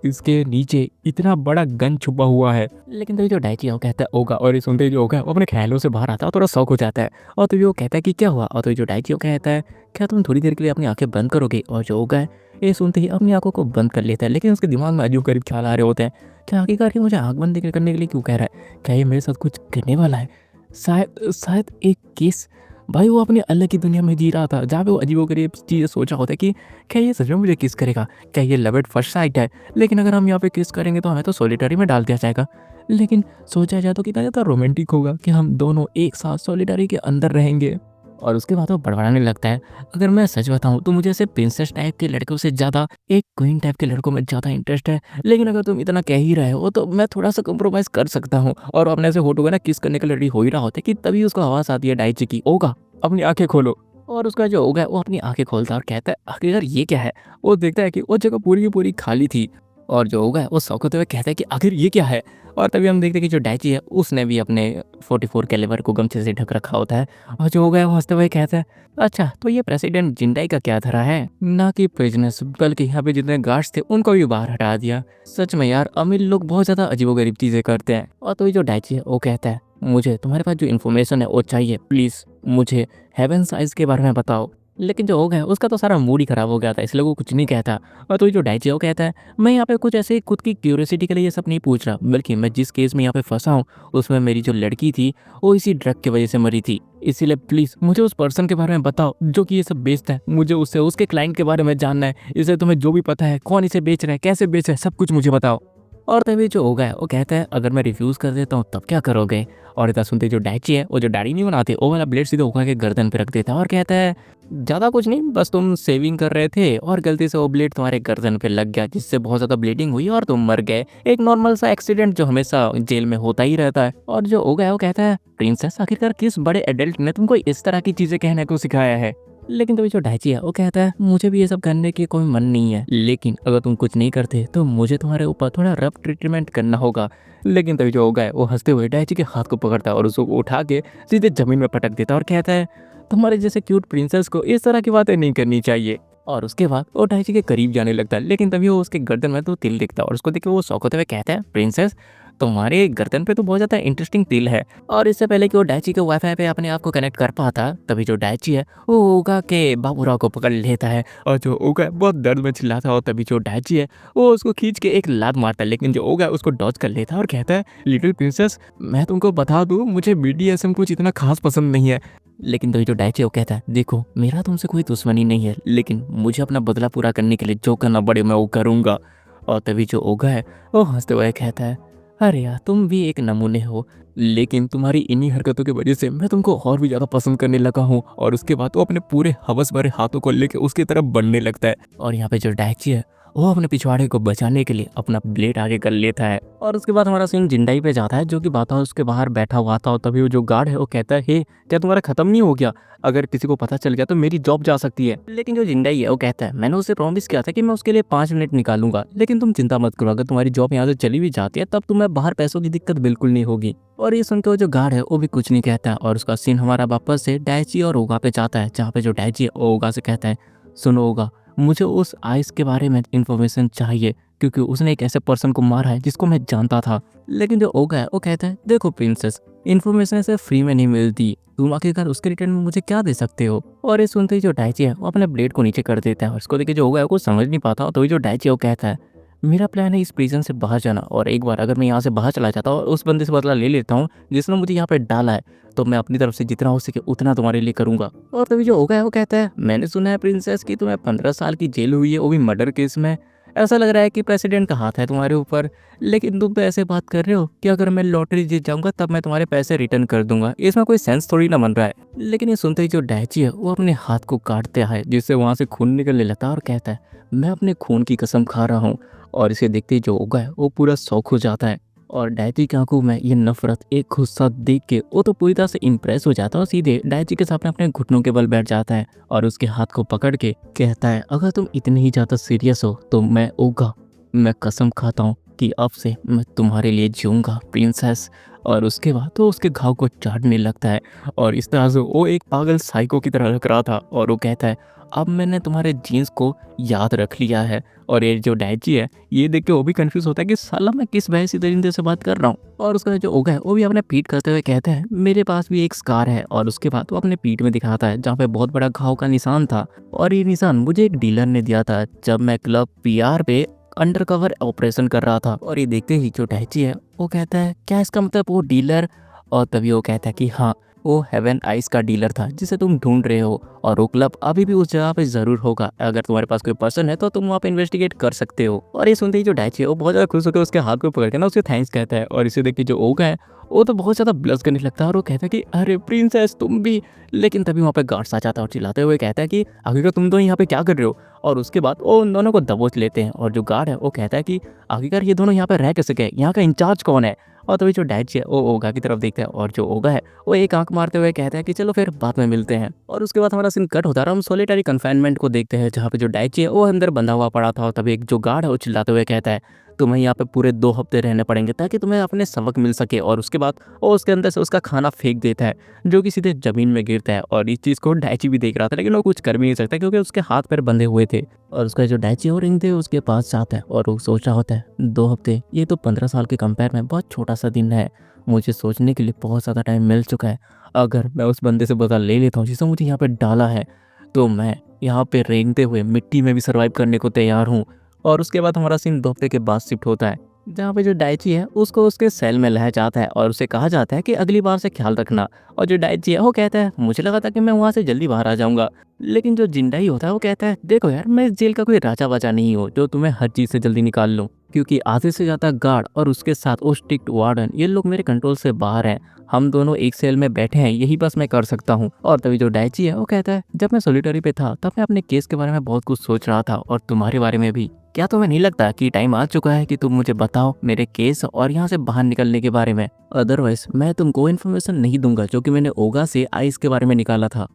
इसके नीचे इतना बड़ा गन छुपा हुआ है। लेकिन तभी जो डाइची है वो कहता है होगा। और ये सुनते ही जो होगा वो अपने ख्यालों से बाहर आता है और थोड़ा शौक हो जाता है। और तभी वो कहता है कि क्या हुआ। और तो जो डाइची वो कहता है क्या तुम थोड़ी देर के लिए अपनी आंखें बंद करोगे। और जो होगा है ये सुनते ही अपनी आंखों को बंद कर लेता है। लेकिन उसके दिमाग में अजीब गरीब ख्याल आ रहे होते हैं। क्या आखिरकार ये मुझे आंख बंद करने के लिए क्यों कह रहा है, क्या ये मेरे साथ कुछ करने वाला है। शायद शायद एक केस। भाई वो अपनी अलग की दुनिया में जी रहा था जहाँ पे वो अजीबोगरीब चीज़ें सोचा होता है कि क्या ये सच में मुझे किस करेगा, क्या ये लव एट फर्स्ट साइट है। लेकिन अगर हम यहाँ पे किस करेंगे तो हमें तो सॉलिटरी में डाल दिया जाएगा। लेकिन सोचा जाए तो कितना ज़्यादा रोमांटिक होगा कि हम दोनों एक साथ सॉलिटरी के अंदर रहेंगे। और उसके बाद वो बड़बड़ाने लगता है अगर मैं सच बताऊं तो मुझे ऐसे प्रिंसेस टाइप के लड़कों से ज़्यादा एक क्वीन टाइप के लड़कों में ज़्यादा इंटरेस्ट है। लेकिन अगर तुम इतना कह ही रहे हो तो मैं थोड़ा सा कॉम्प्रोमाइज़ कर सकता हूँ। और अपने से होटोगा ना किस करने के लिए रेडी हो ही रहा होता है कि तभी उसको आवाज़ आती है डाइची की होगा अपनी आंखें खोलो। और उसका जो होगा वो अपनी आंखें खोलता है और कहता है आखिरकार ये क्या है। वो देखता है कि वो जगह पूरी की पूरी खाली थी। और जो होगा वो शौक होते हुए कहता है कि आखिर ये क्या है। और तभी हम देखते हैं कि जो डाइची है उसने भी अपने 44 कैलिबर को गमछे से ढक रखा होता है। और जो होगा वो हंसते हुए कहता है अच्छा तो ये प्रेसिडेंट जिंडाई का क्या धरा है, ना कि बिजनेस बल्कि यहाँ पे जितने गार्ड्स थे उनको भी बाहर हटा दिया। सच में यार अमीर लोग बहुत ज़्यादा अजीबोगरीब चीज़ें करते हैं। और तो जो डाइची है वो कहता है मुझे तुम्हारे पास जो इन्फॉर्मेशन है वो चाहिए, प्लीज़ मुझे हेवन साइज के बारे में बताओ। लेकिन जो ओगा है उसका तो सारा मूड ही खराब हो गया था, इसलिए वो कुछ नहीं कहता। और तो जो डाइची है वो कहता है मैं यहाँ पे कुछ ऐसे खुद की क्यूरियोसिटी के लिए ये सब नहीं पूछ रहा, बल्कि मैं जिस केस में यहाँ पे फंसा हूँ उसमें मेरी जो लड़की थी वो इसी ड्रग की वजह से मरी थी। इसीलिए प्लीज़ मुझे उस पर्सन के बारे में बताओ जो कि ये सब बेचता है, मुझे उससे उसके क्लाइंट के बारे में जानना है। इसलिए तुम्हें जो भी पता है कौन इसे बेच रहा है, कैसे बेच रहा है, सब कुछ मुझे बताओ। और तभी जो ओगा है वो कहता है अगर मैं रिफ्यूज़ कर देता हूँ तब क्या करोगे। और इतना सुनते जो डाइची है वो जो दाढ़ी नहीं बनाते वो वाला ब्लेड सीधे ओगा के गर्दन पे रख देता है और कहता है ज़्यादा कुछ नहीं, बस तुम सेविंग कर रहे थे और गलती से वो ब्लेड तुम्हारे गर्दन पे लग गया जिससे बहुत ज़्यादा ब्लीडिंग हुई और तुम मर गए। एक नॉर्मल सा एक्सीडेंट जो हमेशा जेल में होता ही रहता है। और जो ओगा है वो कहता है प्रिंसेस आखिरकार किस बड़े एडल्ट ने तुमको इस तरह की चीज़ें कहने को सिखाया है। लेकिन तभी जो डाइची है वो कहता है मुझे भी ये सब करने की कोई मन नहीं है, लेकिन अगर तुम कुछ नहीं करते तो मुझे तुम्हारे ऊपर थोड़ा रफ ट्रीटमेंट करना होगा। लेकिन तभी जो होगा है वो हंसते हुए डाइची के हाथ को पकड़ता है और उसको उठा के सीधे जमीन में पटक देता है और कहता है तुम्हारे जैसे क्यूट प्रिंसेस को इस तरह की बातें नहीं करनी चाहिए। और उसके बाद वो डाइची के करीब जाने लगता है, लेकिन तभी वो उसके गर्दन में तो तिल दिखता है और उसको देख के वो शौक होते हुए कहता है प्रिंसेस तुम्हारे गर्दन पे तो बहुत ज़्यादा इंटरेस्टिंग तिल है। और इससे पहले कि वो डाइची के वाईफाई पे अपने आप को कनेक्ट कर पाता तभी जो डाइची है वो ओगा के बाबूराव को पकड़ लेता है और जो ओगा है बहुत दर्द में चिल्लाता है। और तभी जो डाइची है वो उसको खींच के एक लात मारता है, लेकिन जो ओगा है उसको डॉज कर लेता है और कहता है लिटिल प्रिंसेस मैं तुमको बता दूं मुझे BDSM कुछ इतना खास पसंद नहीं है। लेकिन तभी जो डाइची है वो कहता है देखो मेरा तुमसे कोई दुश्मनी नहीं है, लेकिन मुझे अपना बदला पूरा करने के लिए जो करना पड़े मैं वो करूँगा। और तभी जो ओगा है वो हंसते हुए कहता है अरे यार तुम भी एक नमूने हो, लेकिन तुम्हारी इन्हीं हरकतों की वजह से मैं तुमको और भी ज़्यादा पसंद करने लगा हूँ। और उसके बाद वो अपने पूरे हवस भरे हाथों को लेके उसकी तरफ बढ़ने लगता है। और यहाँ पे जो डाइची है वो अपने पिछवाड़े को बचाने के लिए अपना ब्लेड आगे कर लेता है। और उसके बाद हमारा सीन जिंदाई पे जाता है जो कि बात उसके बाहर बैठा हुआ था। और तभी वो जो गार्ड है वो कहता है हे क्या तुम्हारा खत्म नहीं हो गया, अगर किसी को पता चल गया तो मेरी जॉब जा सकती है। लेकिन जो जिंदाई है वो कहता है मैंने उसे प्रॉमिस किया था कि मैं उसके लिए 5 मिनट निकालूंगा, लेकिन तुम चिंता मत करो, अगर तुम्हारी जॉब यहाँ से चली भी जाती है तब तुम्हें बाहर पैसों की दिक्कत बिल्कुल नहीं होगी। और ये सुनकर वो जो गार्ड है वो भी कुछ नहीं कहता और उसका सीन हमारा वापस से डाइची और ओगा पे जाता है, जहाँ पे जो डाइची है ओगा से कहता है सुनो ओगा मुझे उस आइस के बारे में इन्फॉर्मेशन चाहिए क्योंकि उसने एक ऐसे पर्सन को मारा है जिसको मैं जानता था। लेकिन जो ओगा है वो कहता है देखो प्रिंसेस इन्फॉर्मेशन ऐसे फ्री में नहीं मिलती, तुम आखिरकार उसके रिटर्न में मुझे क्या दे सकते हो। और ये सुनते ही जो डाइची है वो अपने ब्लेड को नीचे कर देता है और उसको देखे जो ओगा है वो कुछ समझ नहीं पाता। तो जो डाइची है वो कहता है मेरा प्लान है इस प्रिजन से बाहर जाना, और एक बार अगर मैं यहाँ से बाहर चला जाता हूँ और उस बंदे से बदला ले लेता हूँ जिसने मुझे यहाँ पे डाला है, तो मैं अपनी तरफ से जितना हो सके उतना तुम्हारे लिए करूँगा। और तभी जो ओगा है वो कहता है मैंने सुना है प्रिंसेस की तुम्हें 15 साल की जेल हुई है, वो भी मर्डर केस में। ऐसा लग रहा है कि प्रेसिडेंट का हाथ है तुम्हारे ऊपर, लेकिन तुम तो ऐसे बात कर रहे हो कि अगर मैं लॉटरी जीत जाऊंगा तब मैं तुम्हारे पैसे रिटर्न कर दूंगा, इसमें कोई सेंस थोड़ी ना बन रहा है। लेकिन ये सुनते ही जो डाइची है वो अपने हाथ को काटता है जिससे वहाँ से खून निकलने लगता है और कहता है मैं अपने खून की कसम खा रहा हूँ। और इसे देखते ही जो ओगा है वो पूरा शौक हो जाता है और डाइची की आंखों में ये नफरत एक गुस्सा देख के वो तो पूरी तरह से इम्प्रेस हो जाता है और सीधे डाइची के सामने अपने घुटनों के बल बैठ जाता है और उसके हाथ को पकड़ के कहता है अगर तुम इतने ही ज़्यादा सीरियस हो तो मैं ओगा मैं कसम खाता हूँ कि अब से मैं तुम्हारे लिए जीऊँगा प्रिंसेस। और उसके बाद तो उसके घाव को चाटने लगता है और इस तरह से वो एक पागल साइको की तरह लग रहा था। और वो कहता है अब मैंने तुम्हारे जीन्स को याद रख लिया है। और ये जो डाइची है ये देख के वो भी कंफ्यूज होता है कि साला मैं किस भैंसी दरिंदे से बात कर रहा हूँ। और उसका जो ओगा है वो भी अपने पीठ करते हुए कहता है मेरे पास भी एक स्कार है। और उसके बाद वो अपने पीठ में दिखाता है जहाँ पे बहुत बड़ा घाव का निशान था, और ये निशान मुझे एक डीलर ने दिया था जब मैं क्लब PR पे अंडरकवर ऑपरेशन कर रहा था। और ये देखते ही जो डाइची है वो कहता है क्या इसका मतलब वो डीलर। और तभी वो कहता है कि हाँ वो हेवन आइस का डीलर था जिसे तुम ढूंढ रहे हो, और वो क्लब अभी भी उस जगह पे जरूर होगा, अगर तुम्हारे पास कोई पर्सन है तो तुम वहाँ पे इन्वेस्टिगेट कर सकते हो। और ये सुनते ही जो डाइची है वो बहुत ज़्यादा खुश होकर उसके हाथ को पकड़ के ना उसे थैंक्स कहता है। और इसे देख के जो ओगा है वो तो बहुत ज़्यादा ब्लश करने लगता है और वो कहता है कि अरे प्रिंसेस तुम भी। लेकिन तभी वहाँ पे गार्ड्स आ जाता है और चिल्लाते हुए कहता है कि आखिरकार तुम तो यहाँ पे क्या कर रहे हो। और उसके बाद वो उन दोनों को दबोच लेते हैं और जो गार्ड है वो कहता है कि आखिरकार ये दोनों यहाँ पे रह कैसे गए, यहाँ का इंचार्ज कौन है। और तभी जो डाइची है वो ओगा की तरफ देखता है और जो ओगा है वो एक आंख मारते हुए कहता है कि चलो फिर बाद में मिलते हैं। और उसके बाद हमारा सीन कट होता है, हम सोलिटरी कन्फाइनमेंट को देखते हैं जहाँ पे जो डाइची है वो अंदर बंधा हुआ पड़ा था। और तभी एक जो गार्ड है वो चिल्लाते हुए कहता है तुम्हें यहाँ पे पूरे 2 हफ्ते रहने पड़ेंगे ताकि तुम्हें अपने सबक मिल सके। और उसके बाद वो उसके अंदर से उसका खाना फेंक देता है जो कि सीधे जमीन में गिरता है। और इस चीज़ को डाइची भी देख रहा था लेकिन वो कुछ कर भी नहीं सकता क्योंकि उसके हाथ पैर बंधे हुए थे। और उसका जो डाइची और रिंग थे उसके पास जाता है और वो सोच रहा होता है 2 हफ्ते ये तो 15 साल के कंपेयर में बहुत छोटा सा दिन है, मुझे सोचने के लिए बहुत ज़्यादा टाइम मिल चुका है। अगर मैं उस बंदे से बदला ले लेता हूँ जिसने मुझे यहाँ पे डाला है तो मैं यहाँ पे रेंगते हुए मिट्टी में भी सर्वाइव करने को तैयार हूँ। और उसके बाद हमारा सीन 2 हफ्ते के बाद शिफ्ट होता है, जहाँ पे जो डाइची है उसको उसके सेल में लाया जाता है और उसे कहा जाता है कि अगली बार से ख्याल रखना। और जो डाइची है वो कहता है मुझे लगा था कि मैं वहाँ से जल्दी बाहर आ जाऊँगा। लेकिन जो जिंदाई होता है वो कहता है देखो यार, मैं इस जेल का कोई राजा-वाजा नहीं हूँ जो तुम्हें हर चीज़ से जल्दी निकाल लूँ। क्योंकि आधे से ज़्यादा गार्ड और उसके साथ वो स्ट्रिक्ट वार्डन, ये लोग मेरे कंट्रोल से बाहर हैं। हम दोनों एक सेल में बैठे हैं, यही बस मैं कर सकता हूँ। और तभी जो डाइची है वो कहता है जब मैं सॉलिटरी पे था तब मैं अपने केस के बारे में बहुत कुछ सोच रहा था और तुम्हारे बारे में भी। क्या तुम्हें नहीं लगता कि टाइम आ चुका है कि तुम मुझे बताओ मेरे केस और यहाँ से बाहर निकलने के बारे में? अदरवाइज मैं तुमको इन्फॉर्मेशन नहीं दूंगा जो कि मैंने ओगा से आइस के बारे में निकाला था।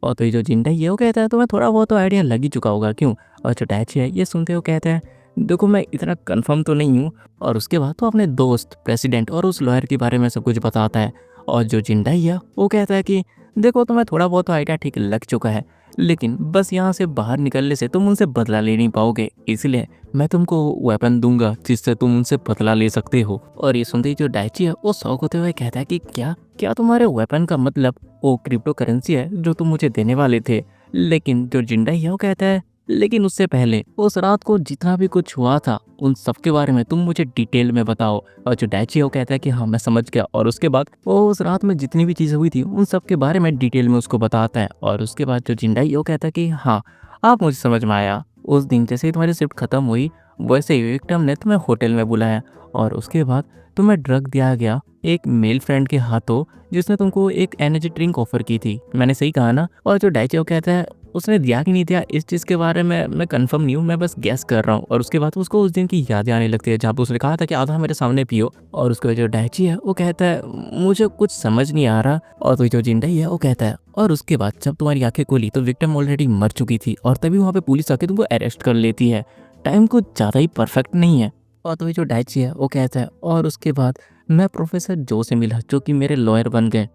और तो ये जो जिंदा है वो कहता है तुम्हें थोड़ा बहुत तो आइडिया लग ही चुका होगा क्यों? और जो डाइची है ये सुनते हुए कहता है देखो मैं इतना कंफर्म तो नहीं हूँ। और उसके बाद तो अपने दोस्त प्रेसिडेंट और उस लॉयर के बारे में सब कुछ बताता है। और जो जिंदाई है वो कहता है कि देखो तुम्हें थोड़ा बहुत तो आइडिया ठीक लग चुका है, लेकिन बस यहाँ से बाहर निकलने से तुम उनसे बदला ले नहीं पाओगे, इसलिए मैं तुमको वेपन दूंगा जिससे तुम उनसे बदला ले सकते हो। और ये सुनते ही जो डाइची है वो शौक होते हुए कहता है कि क्या क्या तुम्हारे वेपन का मतलब वो क्रिप्टो करेंसी है जो तुम मुझे देने वाले थे? लेकिन जो जिंदाई है वो कहता है लेकिन उससे पहले उस रात को जितना भी कुछ हुआ था उन सब के बारे में तुम मुझे डिटेल में बताओ। और जो डाइची है वो कहता है कि हाँ मैं समझ गया। और उसके बाद वो उस रात में जितनी भी चीज़ें हुई थी उन सब के बारे में डिटेल में उसको बताता है। और उसके बाद जो जिंदाई है वो कहता है कि हाँ आप मुझे समझ में आया, उस दिन जैसे ही तुम्हारी शिफ्ट खत्म हुई वैसे ही विक्टिम ने तुम्हें होटल में बुलाया और उसके बाद तुम्हें ड्रग दिया गया एक मेल फ्रेंड के हाथों जिसने तुमको एक एनर्जी ड्रिंक ऑफर की थी। मैंने सही कहा ना? और जो डाइची है वो कहता है उसने दिया कि नहीं दिया इस चीज़ के बारे में मैं कंफर्म नहीं हूँ, मैं बस गैस कर रहा हूँ। और उसके बाद उसको उस दिन की यादें आने लगती है जहाँ पे उसने कहा था कि आधा मेरे सामने पियो। और उसका जो डाइची है वो कहता है मुझे कुछ समझ नहीं आ रहा। और तो जो जिंदाई है वो कहता है और उसके बाद जब तुम्हारी आंखें खोली तो विक्टिम ऑलरेडी मर चुकी थी और तभी वहाँ पे पुलिस आके तुमको अरेस्ट कर लेती है। टाइम कुछ ज़्यादा ही परफेक्ट नहीं है। और तो जो डाइची है वो कहता है और उसके बाद मैं प्रोफेसर जो से मिला जो कि मेरे लॉयर बन गए।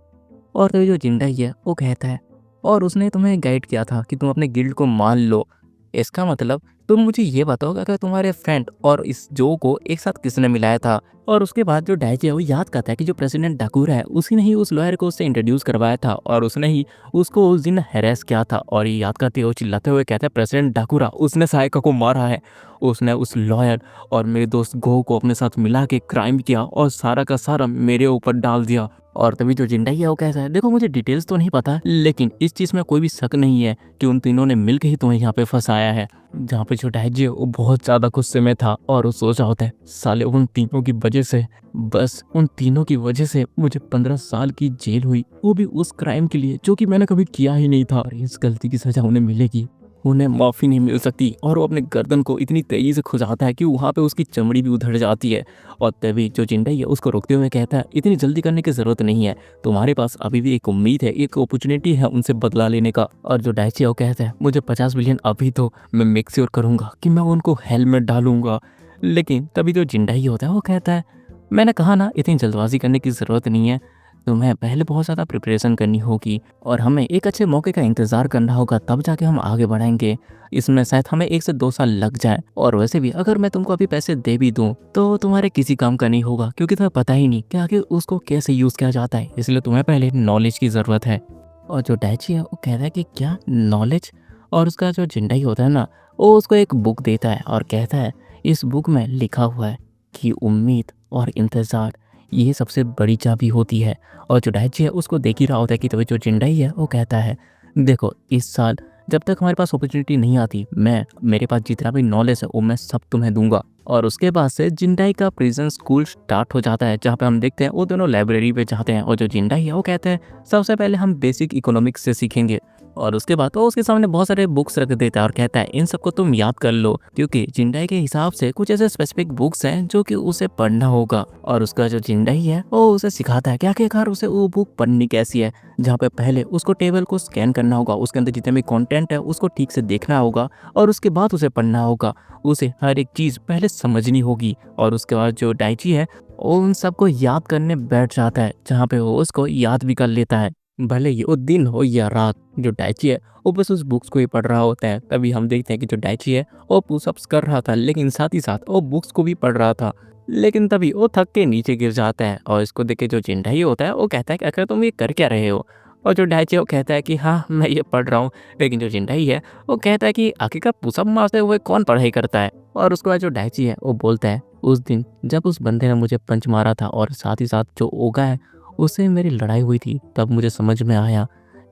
और तो जो जिंदाई है वो कहता है और उसने तुम्हें गाइड किया था कि तुम अपने गिल्ड को मान लो। इसका मतलब तुम मुझे ये बताओ कि अगर तुम्हारे फ्रेंड और इस जो को एक साथ किसने मिलाया था? और उसके बाद जो डाइची है वो याद करता है कि जो प्रेसिडेंट डाकूरा है उसी ने ही उस लॉयर को उससे इंट्रोड्यूस करवाया था और उसने ही उसको उस दिन हैरेस किया था। और ये याद करते हुए चिल्लाते हुए कहता है प्रेसिडेंट डाकूरा उसने सायका को मारा है, उसने उस लॉयर और मेरे दोस्त गो को अपने साथ मिला के क्राइम किया और सारा का सारा मेरे ऊपर डाल दिया। और तभी जो जिंदाई है वो कहता है देखो मुझे डिटेल्स तो नहीं पता, लेकिन इस चीज़ में कोई भी शक नहीं है कि उन तीनों ने मिलकर ही तुम्हें यहाँ पे फंसाया है। जहाँ पे जो डाइची है वो बहुत ज़्यादा गुस्से में था और वो सोच रहा होता है साले उन तीनों की वजह से, बस उन तीनों की वजह से मुझे 15 साल की जेल हुई, वो भी उस क्राइम के लिए जो कि मैंने कभी किया ही नहीं था। और इस गलती की सजा उन्हें मिलेगी, उन्हें माफ़ी नहीं मिल सकती। और वो अपने गर्दन को इतनी तेज़ी से खुजाता है कि वहाँ पे उसकी चमड़ी भी उधड़ जाती है। और तभी जो जिंदाई है उसको रोकते हुए कहता है इतनी जल्दी करने की ज़रूरत नहीं है, तुम्हारे पास अभी भी एक उम्मीद है, एक अपॉर्चुनिटी है उनसे बदला लेने का। और जो डाइची है वो कहता है मुझे 50 बिलियन अभी तो मैं मेक श्योर करूँगा कि मैं उनको हेल में डालूंगा। लेकिन तभी जो जिंदाई होता है वो कहता है मैंने कहा ना इतनी जल्दबाजी करने की ज़रूरत नहीं है, तुम्हें पहले बहुत ज़्यादा प्रिपरेशन करनी होगी और हमें एक अच्छे मौके का इंतज़ार करना होगा, तब जाके हम आगे बढ़ेंगे। इसमें शायद हमें 1 से 2 साल लग जाए। और वैसे भी अगर मैं तुमको अभी पैसे दे भी दूँ तो तुम्हारे किसी काम का नहीं होगा क्योंकि तुम्हें पता ही नहीं कि आगे उसको कैसे यूज़ किया जाता है, इसलिए तुम्हें पहले नॉलेज की ज़रूरत है। और जो डाइची है वो कहता है कि क्या नॉलेज? और उसका जो जिंदाई होता है ना वो उसको एक बुक देता है और कहता है इस बुक में लिखा हुआ है कि उम्मीद और इंतज़ार ये सबसे बड़ी चाबी होती है। और जो डाइची है उसको देख ही रहा होता है कि तभी जो जिंदाई है वो कहता है देखो इस साल जब तक हमारे पास अपॉर्चुनिटी नहीं आती मैं मेरे पास जितना भी नॉलेज है वो मैं सब तुम्हें दूंगा। और उसके बाद से जिंदाई का प्रिजन स्कूल स्टार्ट हो जाता है जहाँ पे हम देखते हैं वो दोनों लाइब्रेरी पे जाते हैं। और जो जिंदाई है वो कहते हैं सबसे पहले हम बेसिक इकोनॉमिक्स से सीखेंगे। और उसके बाद वो उसके सामने बहुत सारे बुक्स रख देता है और कहता है इन सबको तुम याद कर लो, क्योंकि जिंदाई के हिसाब से कुछ ऐसे स्पेसिफिक बुक्स हैं जो कि उसे पढ़ना होगा। और उसका जो जिंदाई है वो उसे सिखाता है कि आखिरकार उसे वो बुक पढ़नी कैसी है, जहाँ पे पहले उसको टेबल को स्कैन करना होगा, उसके अंदर जितने भी कंटेंट है उसको ठीक से देखना होगा और उसके बाद उसे पढ़ना होगा। उसे हर एक चीज़ पहले समझनी होगी। और उसके बाद जो डाइची है वो उन सबको याद करने बैठ जाता है, जहाँ पे वो उसको याद भी कर लेता है, भले ही वो दिन हो या रात। जो डाइची है वो बस उस बुक्स को ही पढ़ रहा होता है। तभी हम देखते हैं कि जो डाइची है वो पुशअप्स कर रहा था, लेकिन साथ ही साथ वो बुक्स को भी पढ़ रहा था। लेकिन तभी वो थक के नीचे गिर जाता है और इसको देख के जो जिंदाई होता है वो कहता है कि अगर तुम ये कर क्या रहे हो? और जो डाइची है वो कहता है कि हाँ, मैं ये पढ़ रहा हूँ। लेकिन जो जिंदाई है वो कहता है कि आखिरकार पुशअप मारते हुए कौन पढ़ाई करता है? और उसके बाद जो डाइची है वो बोलता है, उस दिन जब उस बंदे ने मुझे पंच मारा था और साथ ही साथ जो ओगा है उससे मेरी लड़ाई हुई थी, तब मुझे समझ में आया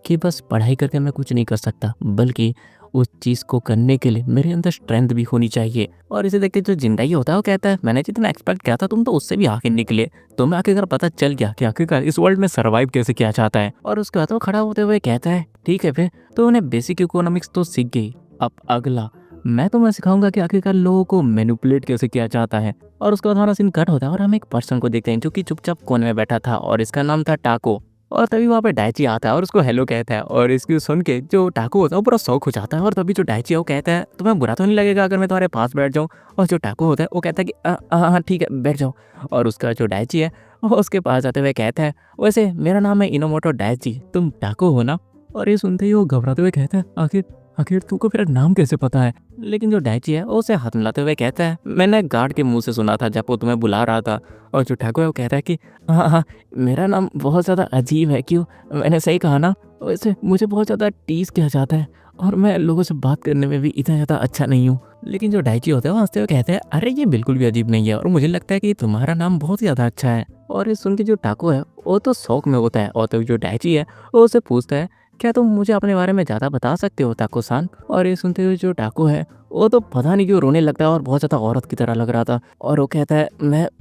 कि बस पढ़ाई करके मैं कुछ नहीं कर सकता, बल्कि उस चीज़ को करने के लिए मेरे अंदर स्ट्रेंथ भी होनी चाहिए। और इसे देख के जो जिंदाई होता है वो कहता है, मैंने जितना एक्सपेक्ट किया था तुम तो उससे भी आगे निकले। तुम्हें आखिरकार पता चल गया कि आखिरकार इस वर्ल्ड में सर्वाइव कैसे किया जाता है। और उसके बाद वो खड़ा होते हुए कहता है, ठीक है फिर तो उन्हें बेसिक इकोनॉमिक्स तो सीख गई, अब अगला मैं तुम्हें सिखाऊंगा कि आखिरकार लोगों को मैनिपुलेट कैसे किया जाता है। और उसके बाद हमारा सीन कट होता है और हम एक पर्सन को देखते हैं जो कि चुपचाप कोने में बैठा था और इसका नाम था टाको। और तभी वहाँ पे डाइची आता है और उसको हेलो कहता है और इसकी सुन के जो टाको होता है वो पूरा शौक हो जाता है। और तभी जो डाइची है वो कहता है, तुम्हें बुरा तो नहीं लगेगा अगर मैं तुम्हारे पास बैठ जाऊँ? और जो टाको होता है वो कहता है कि हाँ ठीक है बैठ जाओ। और उसका जो डाइची है वो उसके पास जाते हुए कहता है, वैसे मेरा नाम है इनोमोटो डाइची, तुम टाको हो ना? और ये सुनते ही वो घबराते हुए कहता है, आखिर आखिर तुमको मेरा नाम कैसे पता है? लेकिन जो डाइची है वो उसे हाथ मिलाते हुए कहता है, मैंने गार्ड के मुंह से सुना था जब वो तुम्हें बुला रहा था। और जो ठाकुर है वो कहता है कि हाँ हाँ, मेरा नाम बहुत ज़्यादा अजीब है, क्यों? मैंने सही कहा ना? वैसे मुझे बहुत ज़्यादा टीज किया जाता है और मैं लोगों से बात करने में भी इतना ज़्यादा अच्छा नहीं हूँ। लेकिन जो डाइची होता है वो हंसते हुए कहते हैं, अरे ये बिल्कुल भी अजीब नहीं है और मुझे लगता है कि तुम्हारा नाम बहुत ही ज़्यादा अच्छा है। और ये सुन के जो टाको है वो तो शौक में होता है। और तो जो डाइची है वो उससे पूछता है, क्या तुम मुझे अपने बारे में ज़्यादा बता सकते हो टाको-सान? और ये सुनते हुए जो टाको है वो तो पता नहीं क्यों रोने लगता है और बहुत ज़्यादा औरत की तरह लग रहा था। और वो कहता है,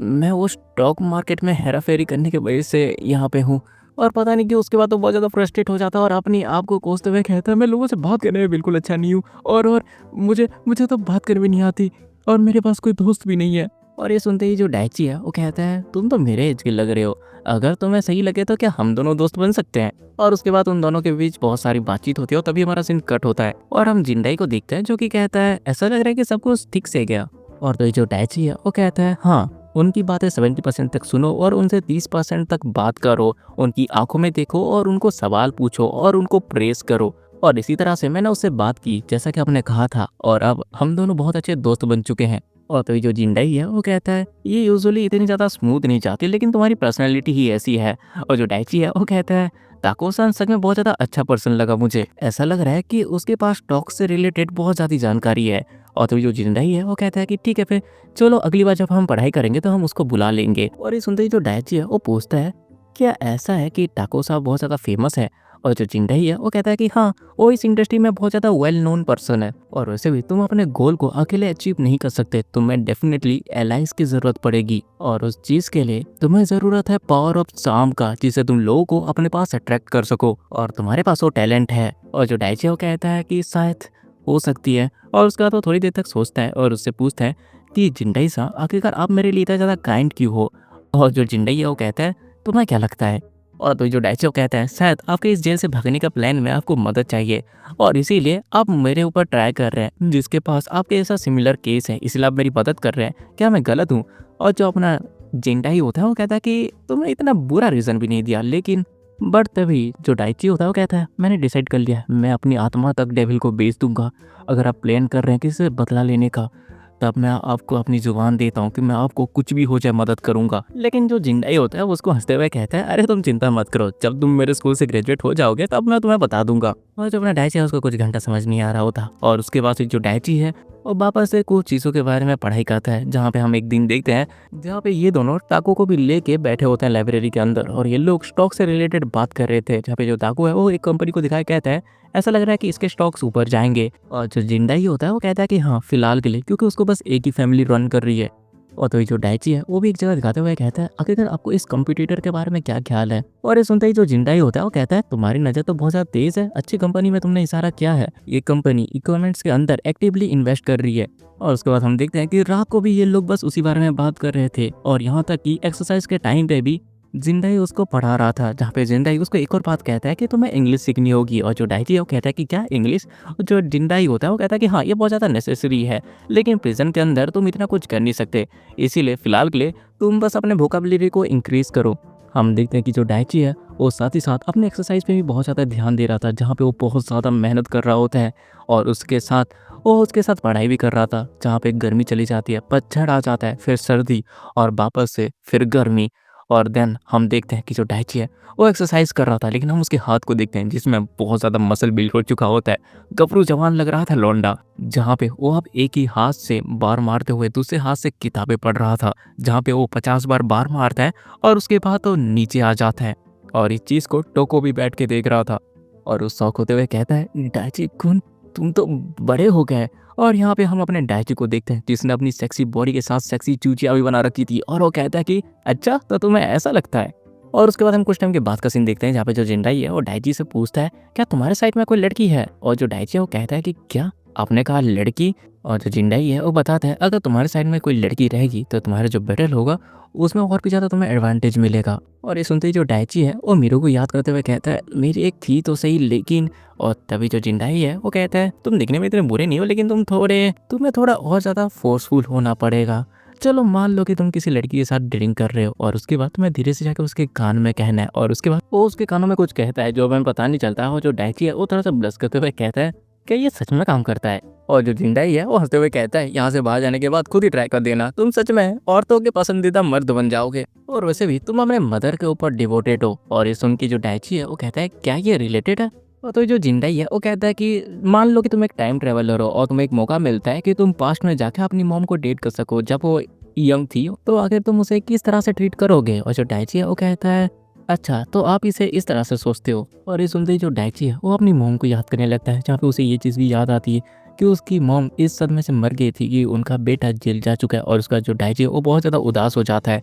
मैं वो स्टॉक मार्केट में हेरा-फेरी करने की वजह से यहाँ पे हूँ। और पता नहीं क्यों उसके बाद तो बहुत ज़्यादा फ्रस्ट्रेट हो जाता है और अपने आप को कोसते हुए कहता है, मैं लोगों से बात करने में बिल्कुल अच्छा नहीं हूँ और मुझे मुझे तो बात करनी भी नहीं आती और मेरे पास कोई दोस्त भी नहीं है। और ये सुनते ही जो डाइची है वो कहता है, तुम तो मेरे एज के लग रहे हो, अगर तुम्हें सही लगे तो क्या हम दोनों दोस्त बन सकते हैं? और उसके बाद उन दोनों के बीच बहुत सारी बातचीत होती है और तभी हमारा सीन कट होता है और हम जिंदाई को देखते हैं जो कि कहता है, ऐसा लग रहा है कि सब कुछ ठीक से गया। और तो ये जो डाइची है वो कहता है, हाँ उनकी बातें 70% तक सुनो और उनसे 30% तक बात करो, उनकी आंखों में देखो और उनको सवाल पूछो और उनको प्रेस करो। और इसी तरह से मैंने उससे बात की जैसा कि आपने कहा था और अब हम दोनों बहुत अच्छे दोस्त बन चुके हैं। और तो ये जो जिंदाई है वो कहता है, ये यूजुअली इतनी ज़्यादा स्मूथ नहीं जाती लेकिन तुम्हारी पर्सनैलिटी ही ऐसी है। और जो डाइची है वो कहता है, ताको-सान सच में बहुत ज़्यादा अच्छा पर्सन लगा मुझे, ऐसा लग रहा है कि उसके पास स्टॉक से रिलेटेड बहुत ज़्यादा जानकारी है। और तो जो जिंदाई है वो कहता है कि ठीक है फिर चलो अगली बार जब हम पढ़ाई करेंगे तो हम उसको बुला लेंगे। और ये सुनते ही जो डाइची है वो पूछता है, क्या ऐसा है कि टाको साहब बहुत ज़्यादा फेमस है? और जो जिंदाई है वो कहता है कि हाँ, वो इस इंडस्ट्री में बहुत ज़्यादा वेल नोन पर्सन है और वैसे भी तुम अपने गोल को अकेले अचीव नहीं कर सकते, तुम्हें डेफिनेटली एलाइंस की ज़रूरत पड़ेगी और उस चीज़ के लिए तुम्हें ज़रूरत है पावर ऑफ चार्म का, जिससे तुम लोगों को अपने पास अट्रैक्ट कर सको और तुम्हारे पास वो टैलेंट है। और जो डाइची है वो कहता है कि शायद हो सकती है। और उसके बाद वो थोड़ी देर तक सोचता है और उससे पूछता है कि जिंदाई साहब आखिरकार आप मेरे लिए इतना ज़्यादा काइंड क्यों हो? और जो जिंदाई है वो कहता है, तुम्हें क्या लगता है? और तो जो डाइची कहता है, शायद आपके इस जेल से भागने का प्लान में आपको मदद चाहिए और इसीलिए आप मेरे ऊपर ट्राई कर रहे हैं, जिसके पास आपके ऐसा सिमिलर केस है, इसलिए आप मेरी मदद कर रहे हैं, क्या मैं गलत हूँ? और जो अपना जिंदा ही होता है वो कहता है कि तुमने इतना बुरा रीज़न भी नहीं दिया, लेकिन बट तभी जो डाइची होता है वो कहता है, मैंने डिसाइड कर लिया, मैं अपनी आत्मा तक डेविल को बेच दूंगा। अगर आप प्लान कर रहे हैं किसी से बदला लेने का, तब मैं आपको अपनी ज़ुबान देता हूँ कि मैं आपको कुछ भी हो जाए मदद करूँगा। लेकिन जो जिंदाई होता है वो उसको हँसते हुए कहता है, अरे तुम चिंता मत करो, जब तुम मेरे स्कूल से ग्रेजुएट हो जाओगे तब मैं तुम्हें बता दूंगा। और जो अपना डाइची है उसको कुछ घंटा समझ नहीं आ रहा होता और उसके बाद फिर जो डाइची है वो वापस से कुछ चीज़ों के बारे में पढ़ाई करता है, जहाँ पे हम एक दिन देखते हैं जहाँ पे ये दोनों टाको को भी लेके बैठे होते हैं लाइब्रेरी के अंदर और ये लोग स्टॉक से रिलेटेड बात कर रहे थे, जहाँ पे जो टाको है वो एक कंपनी को दिखाया कहता है, ऐसा लग रहा है कि इसके स्टॉक्स ऊपर जाएंगे। और जो जिंदाई होता है वो कहता है कि हाँ फिलहाल के लिए, क्योंकि उसको बस एक ही फैमिली रन कर रही है। और तो ये जो डाइची है वो भी एक जगह दिखाते हुए कहता है, आखिरकार आपको इस कंपटीटर के बारे में क्या ख्याल है? और ये सुनते ही जो जिंदाई होता है वो कहता है, तुम्हारी नज़र तो बहुत ज़्यादा तेज है, अच्छी कंपनी में तुमने इशारा किया है, ये कंपनी इक्विपमेंट्स के अंदर एक्टिवली इन्वेस्ट कर रही है। और उसके बाद हम देखते हैं कि रात को भी ये लोग बस उसी बारे में बात कर रहे थे और यहाँ तक कि एक्सरसाइज के टाइम पे भी जिंदाई उसको पढ़ा रहा था, जहाँ पे जिंदाई उसको एक और बात कहता है कि तुम्हें इंग्लिश सीखनी होगी। और जो डाइची है वो कहता है कि क्या इंग्लिश? और जो जिंदाई होता है वो कहता है कि हाँ ये बहुत ज़्यादा नेसेसरी है, लेकिन प्रिजन के अंदर तुम इतना कुछ कर नहीं सकते, इसीलिए फिलहाल के लिए तुम बस अपने वोकैबुलरी को इंक्रीज करो। हम देखते हैं कि जो डाइची है वो साथ ही साथ अपने एक्सरसाइज पे भी बहुत ज़्यादा ध्यान दे रहा था, जहाँ पे वो बहुत ज़्यादा मेहनत कर रहा होता है और उसके साथ पढ़ाई भी कर रहा था, जहाँ पे गर्मी चली जाती है, पतझड़ आ जाता है, फिर सर्दी और वापस से फिर गर्मी। और देन हम देखते हैं कि जो डाइची है वो एक्सरसाइज कर रहा था, लेकिन हम उसके हाथ को देखते हैं जिसमें बहुत ज़्यादा मसल बिल्ड हो चुका होता है। गबरू जवान लग रहा था लौंडा, जहाँ पे वो अब एक ही हाथ से बार मारते हुए दूसरे हाथ से किताबें पढ़ रहा था, जहाँ पे वो 50 बार बार मारता है और उसके बाद वो नीचे आ जाता है। और इस चीज़ को टोको भी बैठ के देख रहा था और उस शौक होते हुए कहता है, डाइची कुन तुम तो बड़े हो गए। और यहाँ पे हम अपने डाइची को देखते हैं जिसने अपनी सेक्सी बॉडी के साथ सेक्सी चूचिया भी बना रखी थी, और वो कहता है कि अच्छा तो तुम्हें ऐसा लगता है। और उसके बाद हम कुछ टाइम के बाद का सीन देखते हैं जहाँ पे जो जिंडाई है वो डाइची से पूछता है, क्या तुम्हारे साइड में कोई लड़की है? और जो डाइची है वो कहता है कि क्या आपने कहा लड़की? और जो जिंडाई है वो बताता है, अगर तुम्हारे साइड में कोई लड़की रहेगी तो तुम्हारा जो बैटल होगा उसमें और भी ज़्यादा तुम्हें एडवांटेज मिलेगा। और ये सुनते ही जो डाइची है वो मीरू को याद करते हुए कहता है, मेरी एक थी तो सही लेकिन। और तभी जो जिंडाई है वो कहता है, तुम दिखने में इतने बुरे नहीं हो, लेकिन तुम्हें थोड़ा और ज़्यादा फोर्सफुल होना पड़ेगा। चलो मान लो कि तुम किसी लड़की के साथ ड्रिंक कर रहे हो, और उसके बाद तुम्हें धीरे से जाकर उसके कान में कहना है, और उसके बाद वो उसके कानों में कुछ कहता है जो हमें पता नहीं चलता है। और जो डाइची है वो थोड़ा सा ब्लश करते हुए कहता है, क्या ये सच में काम करता है? और जो जिंडाई है वो हंसते हुए कहता है, यहाँ से बाहर जाने के बाद खुद ही ट्राई कर देना, तुम सच में औरतों के पसंदीदा मर्द बन जाओगे, और वैसे भी तुम अपने मदर के ऊपर डिवोटेड हो। और ये सुन के जो डाइची है वो कहता है, क्या ये रिलेटेड है? और तो जो जिंडाई है वो कहता है कि मान लो कि तुम एक टाइम ट्रेवलर हो और तुम्हें एक मौका मिलता है कि तुम पास्ट में जाकर अपनी मॉम को डेट कर सको जब वो यंग थी, तो आखिर तुम उसे किस तरह से ट्रीट करोगे? और जो डाइची है वो कहता है, अच्छा तो आप इसे इस तरह से सोचते हो। और ये सुनते ही जो डाइची है वो अपनी मॉम को याद करने लगता है, जहाँ पे उसे ये चीज़ भी याद आती है कि उसकी मॉम इस सदमे से मर गई थी कि उनका बेटा जेल जा चुका है। और उसका जो डाइची है वो बहुत ज़्यादा उदास हो जाता है।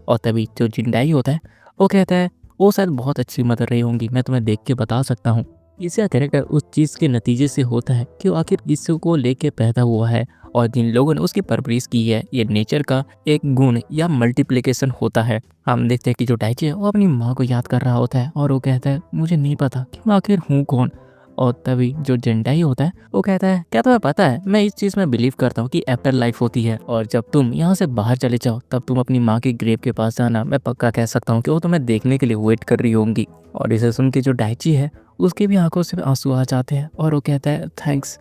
और तभी जो जिंडाई होता है वो कहता है, वो शायद बहुत अच्छी मदर रही होंगी, मैं तुम्हें देख के बता सकता हूँ। इसका कैरेक्टर उस चीज़ के नतीजे से होता है कि वो आखिर किसको लेके पैदा हुआ है और जिन लोगों ने उसकी परवरिश की है, ये नेचर का एक गुण या मल्टीप्लिकेशन होता है। हम देखते हैं कि जो डाइची है वो अपनी माँ को याद कर रहा होता है और वो कहता है, मुझे नहीं पता कि मैं आखिर हूँ कौन। और तभी जो जिंडाई होता है वो कहता है, क्या तुम्हें पता है, मैं इस चीज़ में बिलीव करता हूँ कि आफ्टर लाइफ होती है, और जब तुम यहाँ से बाहर चले जाओ तब तुम अपनी माँ के ग्रेव के पास जाना, मैं पक्का कह सकता हूँ कि वो तुम्हें देखने के लिए वेट कर रही होंगी। और इसे सुन के जो डाइची है उसकी भी आंखों से आंसू आ जाते हैं और वो कहता है, थैंक्स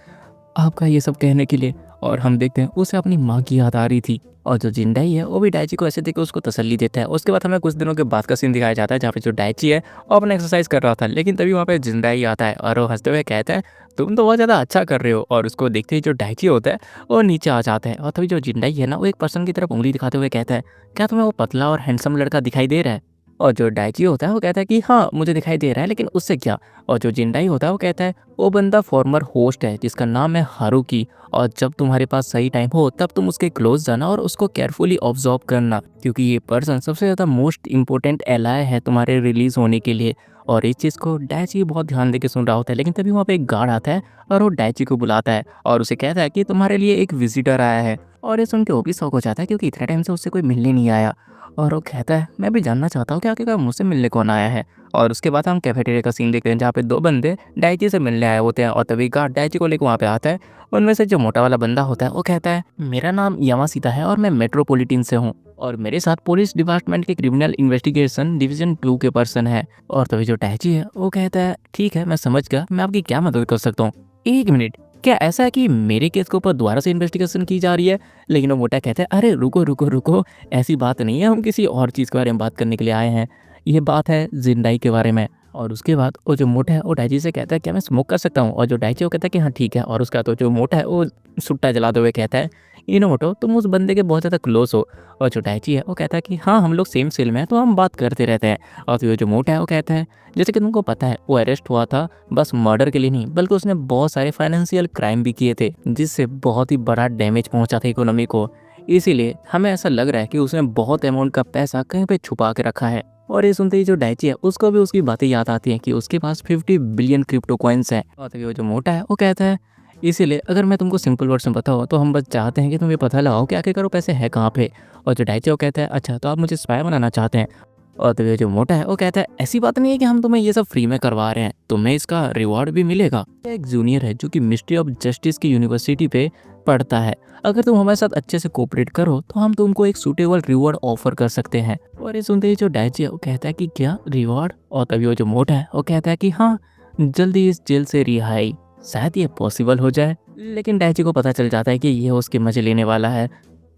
आपका ये सब कहने के लिए। और हम देखते हैं उसे अपनी माँ की याद आ रही थी। और जो जिंडाई है वो भी डाइची को ऐसे देख के उसको तसल्ली देता है। उसके बाद हमें कुछ दिनों के बाद का सीन दिखाया जाता है जहाँ पे जो डाइची है वो अपना एक्सरसाइज कर रहा था, लेकिन तभी वहाँ पे जिंडाई आता है और वो हंसते हुए कहता है, तुम तो बहुत ज़्यादा अच्छा कर रहे हो। और उसको देखते ही जो डाइची होता है वो नीचे आ जाता है। और तभी जो जिंडाई है ना वो एक पर्सन की तरफ उंगली दिखाते हुए कहता है, क्या तुम्हें वो पतला और हैंडसम लड़का दिखाई दे रहा है? और जो डाइची होता है वो कहता है कि हाँ मुझे दिखाई दे रहा है, लेकिन उससे क्या? और जो जिंडाई होता है वो कहता है, वो बंदा फॉर्मर होस्ट है जिसका नाम है हारुकी, और जब तुम्हारे पास सही टाइम हो तब तुम उसके क्लोज जाना और उसको केयरफुली ऑब्जर्व करना, क्योंकि ये पर्सन सबसे ज़्यादा मोस्ट इंपॉर्टेंट एलाय है तुम्हारे रिलीज होने के लिए। और इस चीज़ को डाइची बहुत ध्यान देकर सुन रहा होता है, लेकिन तभी वहाँ पे एक गार्ड आता है और वो डाइची को बुलाता है और उसे कहता है कि तुम्हारे लिए एक विजिटर आया है। और ये सुन के वो भी शौक हो जाता है क्योंकि इतने टाइम से उससे कोई मिलने नहीं आया। और वो कहता है, मैं भी जानना चाहता हूँ कि आखिरकार मुझसे मिलने कौन आया है। और उसके बाद हम कैफेटेरिया का सीन देखते हैं जहाँ पे दो बंदे डाइची से मिलने आए होते हैं, और तभी गार्ड डाइची को लेकर वहाँ पे आता है। उनमें से जो मोटा वाला बंदा होता है वो कहता है, मेरा नाम यामासीता है और मैं मेट्रोपॉलिटन से हूँ, और मेरे साथ पुलिस डिपार्टमेंट के क्रिमिनल इन्वेस्टिगेशन डिवीजन 2 के पर्सन है। और तभी जो डाइची है वो कहता है, ठीक है मैं समझ गया, मैं आपकी क्या मदद कर सकता हूँ। एक मिनट, क्या ऐसा है कि मेरे केस के ऊपर दोबारा से इन्वेस्टिगेशन की जा रही है? लेकिन वो मोटा कहता है, अरे रुको रुको रुको, ऐसी बात नहीं है, हम किसी और चीज़ के बारे में बात करने के लिए आए हैं। ये बात है जिंडाई के बारे में। और उसके बाद वो जो मोटा है वो डाइची से कहता है, क्या मैं स्मोक कर सकता हूँ? और जो डाइची वो कहता है कि हाँ ठीक है। और उसका तो जो मोटा है वो सुट्टा जलाते हुए कहता है, इनोमोटो तुम उस बंदे के बहुत ज़्यादा क्लोज हो। और जो डाइची है वो कहता है कि हाँ हम लोग सेम सेल में हैं तो हम बात करते रहते हैं। और फिर जो मोटा है वो कहता है, जैसे कि तुमको पता है वो अरेस्ट हुआ था बस मर्डर के लिए नहीं, बल्कि उसने बहुत सारे फाइनेंशियल क्राइम भी किए थे जिससे बहुत ही बड़ा डैमेज पहुंचा था इकोनॉमी को। इसीलिए हमें ऐसा लग रहा है कि उसने बहुत अमाउंट का पैसा कहीं पे छुपा के रखा है। और ये सुनते ही जो डाइची है उसको भी उसकी बातें याद आती हैं कि उसके पास 50 बिलियन क्रिप्टो कॉइन्स हैं। और तभी वो जो मोटा है वो कहता है, इसीलिए अगर मैं तुमको सिंपल वर्ड्स में बताऊँ तो हम बस चाहते हैं कि तुम ये पता लगाओ कि आखिरकार वो पैसे है कहाँ पे। और जो डाइची वो कहता है, अच्छा तो आप मुझे स्पाई बनाना चाहते हैं? और तो ये जो मोटा है वो कहता है, ऐसी बात नहीं है कि हम तुम्हें ये सब फ्री में करवा रहे हैं, तुम्हें इसका रिवॉर्ड भी मिलेगा। एक जूनियर है जो कि मिनिस्ट्री ऑफ जस्टिस की यूनिवर्सिटी पे पढ़ता है, अगर तुम हमारे साथ अच्छे से कोऑपरेट करो तो हम तुमको एक सूटेबल रिवॉर्ड ऑफर कर सकते हैं। और ये सुनते ही जो डाइची है वो कहता है कि क्या रिवॉर्ड? और तभी वो जो मोटा है वो कहता है कि हाँ जल्दी इस जेल से रिहाई, शायद ये पॉसिबल हो जाए। लेकिन डाइची को पता चल जाता है कि ये उसके मजे लेने वाला है,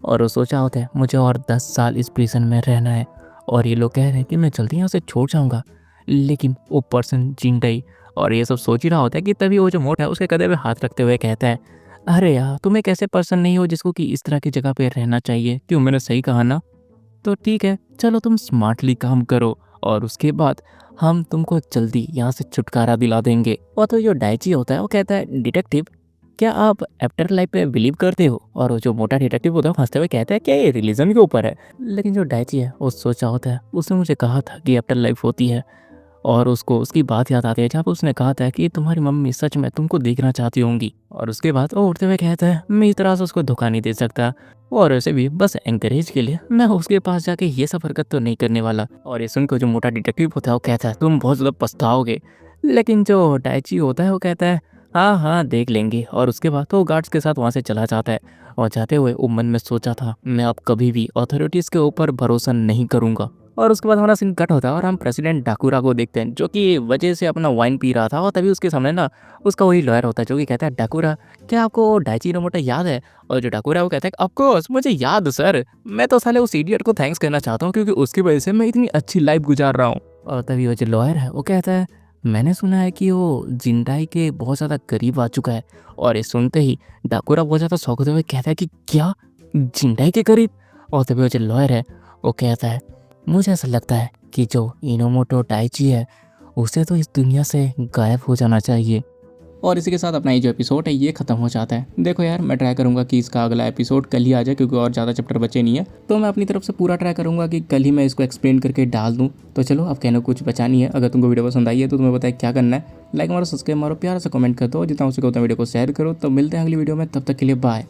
और वो सोचा होता है मुझे और 10 साल इस प्रिजन में रहना है। और ये लोग कह रहे हैं कि मैं जल्दी यहाँ से छोड़ जाऊँगा। लेकिन वो पर्सन जिनटाई और ये सब सोच ही रहा होता है कि तभी वो जो मोटा है उसके कंधे पे हाथ रखते हुए कहता है, अरे यार तुम एक ऐसे पर्सन नहीं हो जिसको कि इस तरह की जगह पे रहना चाहिए। क्यों, मैंने सही कहा ना? तो ठीक है, चलो तुम स्मार्टली काम करो और उसके बाद हम तुमको जल्दी यहाँ से छुटकारा दिला देंगे। और तो जो डाइची होता है वो कहता है, डिटेक्टिव क्या आप आफ्टर लाइफ पे बिलीव करते हो? और वो जो मोटा डिटेक्टिव होता है हंसते हुए कहता है, क्या ये रिलीजन के ऊपर है? लेकिन जो डाइची है वो सोचा होता है, उसने मुझे कहा था कि आफ्टर लाइफ होती है। और उसको उसकी बात याद आती है जहाँ पे उसने कहा था कि तुम्हारी मम्मी सच में तुमको देखना चाहती होंगी। और उसके बाद वो उठते हुए कहता है, मैं इस तरह से उसको धोखा नहीं दे सकता, और वैसे भी बस एंकरेज के लिए मैं उसके पास जाके ये सब हरकत तो नहीं करने वाला। और ये सुनकर जो मोटा डिटेक्टिव होता है वो कहता है, तुम बहुत ज़्यादा पछताओगे। लेकिन जो डाइची होता है वो कहता है, हाँ हाँ देख लेंगे। और उसके बाद वो गार्ड्स के साथ वहाँ से चला जाता है। और जाते हुए वो मन में सोचा था, मैं अब कभी भी अथॉरिटीज़ के ऊपर भरोसा नहीं करूँगा। और उसके बाद हमारा सीन कट होता है और हम प्रेसिडेंट डाकुरा को देखते हैं, जो कि वजह से अपना वाइन पी रहा था। और तभी उसके सामने ना उसका वही लॉयर होता है जो कि कहता है, डाकुरा क्या आपको डाइची नोमोटा याद है? और जो डाकुरा वो कहता है, ऑफकोर्स मुझे याद सर, मैं तो साले उस इडियट को थैंक्स करना चाहता हूँ क्योंकि उसकी वजह से मैं इतनी अच्छी लाइफ गुजार रहा हूँ। और तभी वो जो लॉयर है वो कहता है, मैंने सुना है कि वो जिंदाई के बहुत ज़्यादा करीब आ चुका है। और ये सुनते ही डाकुरा बहुत ज़्यादा शौक होते हुए कहता है कि क्या जिंदाई के करीब? और तभी वो जो लॉयर है वो कहता है, मुझे ऐसा लगता है कि जो इनोमोटो डाइची है उसे तो इस दुनिया से गायब हो जाना चाहिए। और इसी के साथ अपना ये जो एपिसोड है ये खत्म हो जाता है। देखो यार, मैं ट्राई करूंगा कि इसका अगला एपिसोड कल ही आ जाए क्योंकि और ज़्यादा चैप्टर बचे नहीं है। तो मैं अपनी तरफ से पूरा ट्राई करूंगा कि कल ही मैं इसको एक्सप्लेन करके डाल दूँ। तो चलो, अब कहने को कुछ बचा नहीं है। अगर तुमको वीडियो पसंद आई है तो तुम्हें बताए क्या करना है, लाइक मारो, सब्सक्राइब मारो, प्यार से कमेंट कर दो, जितना हो सके उतना वीडियो को शेयर करो। तो मिलते हैं अगली वीडियो में, तब तक के लिए बाय।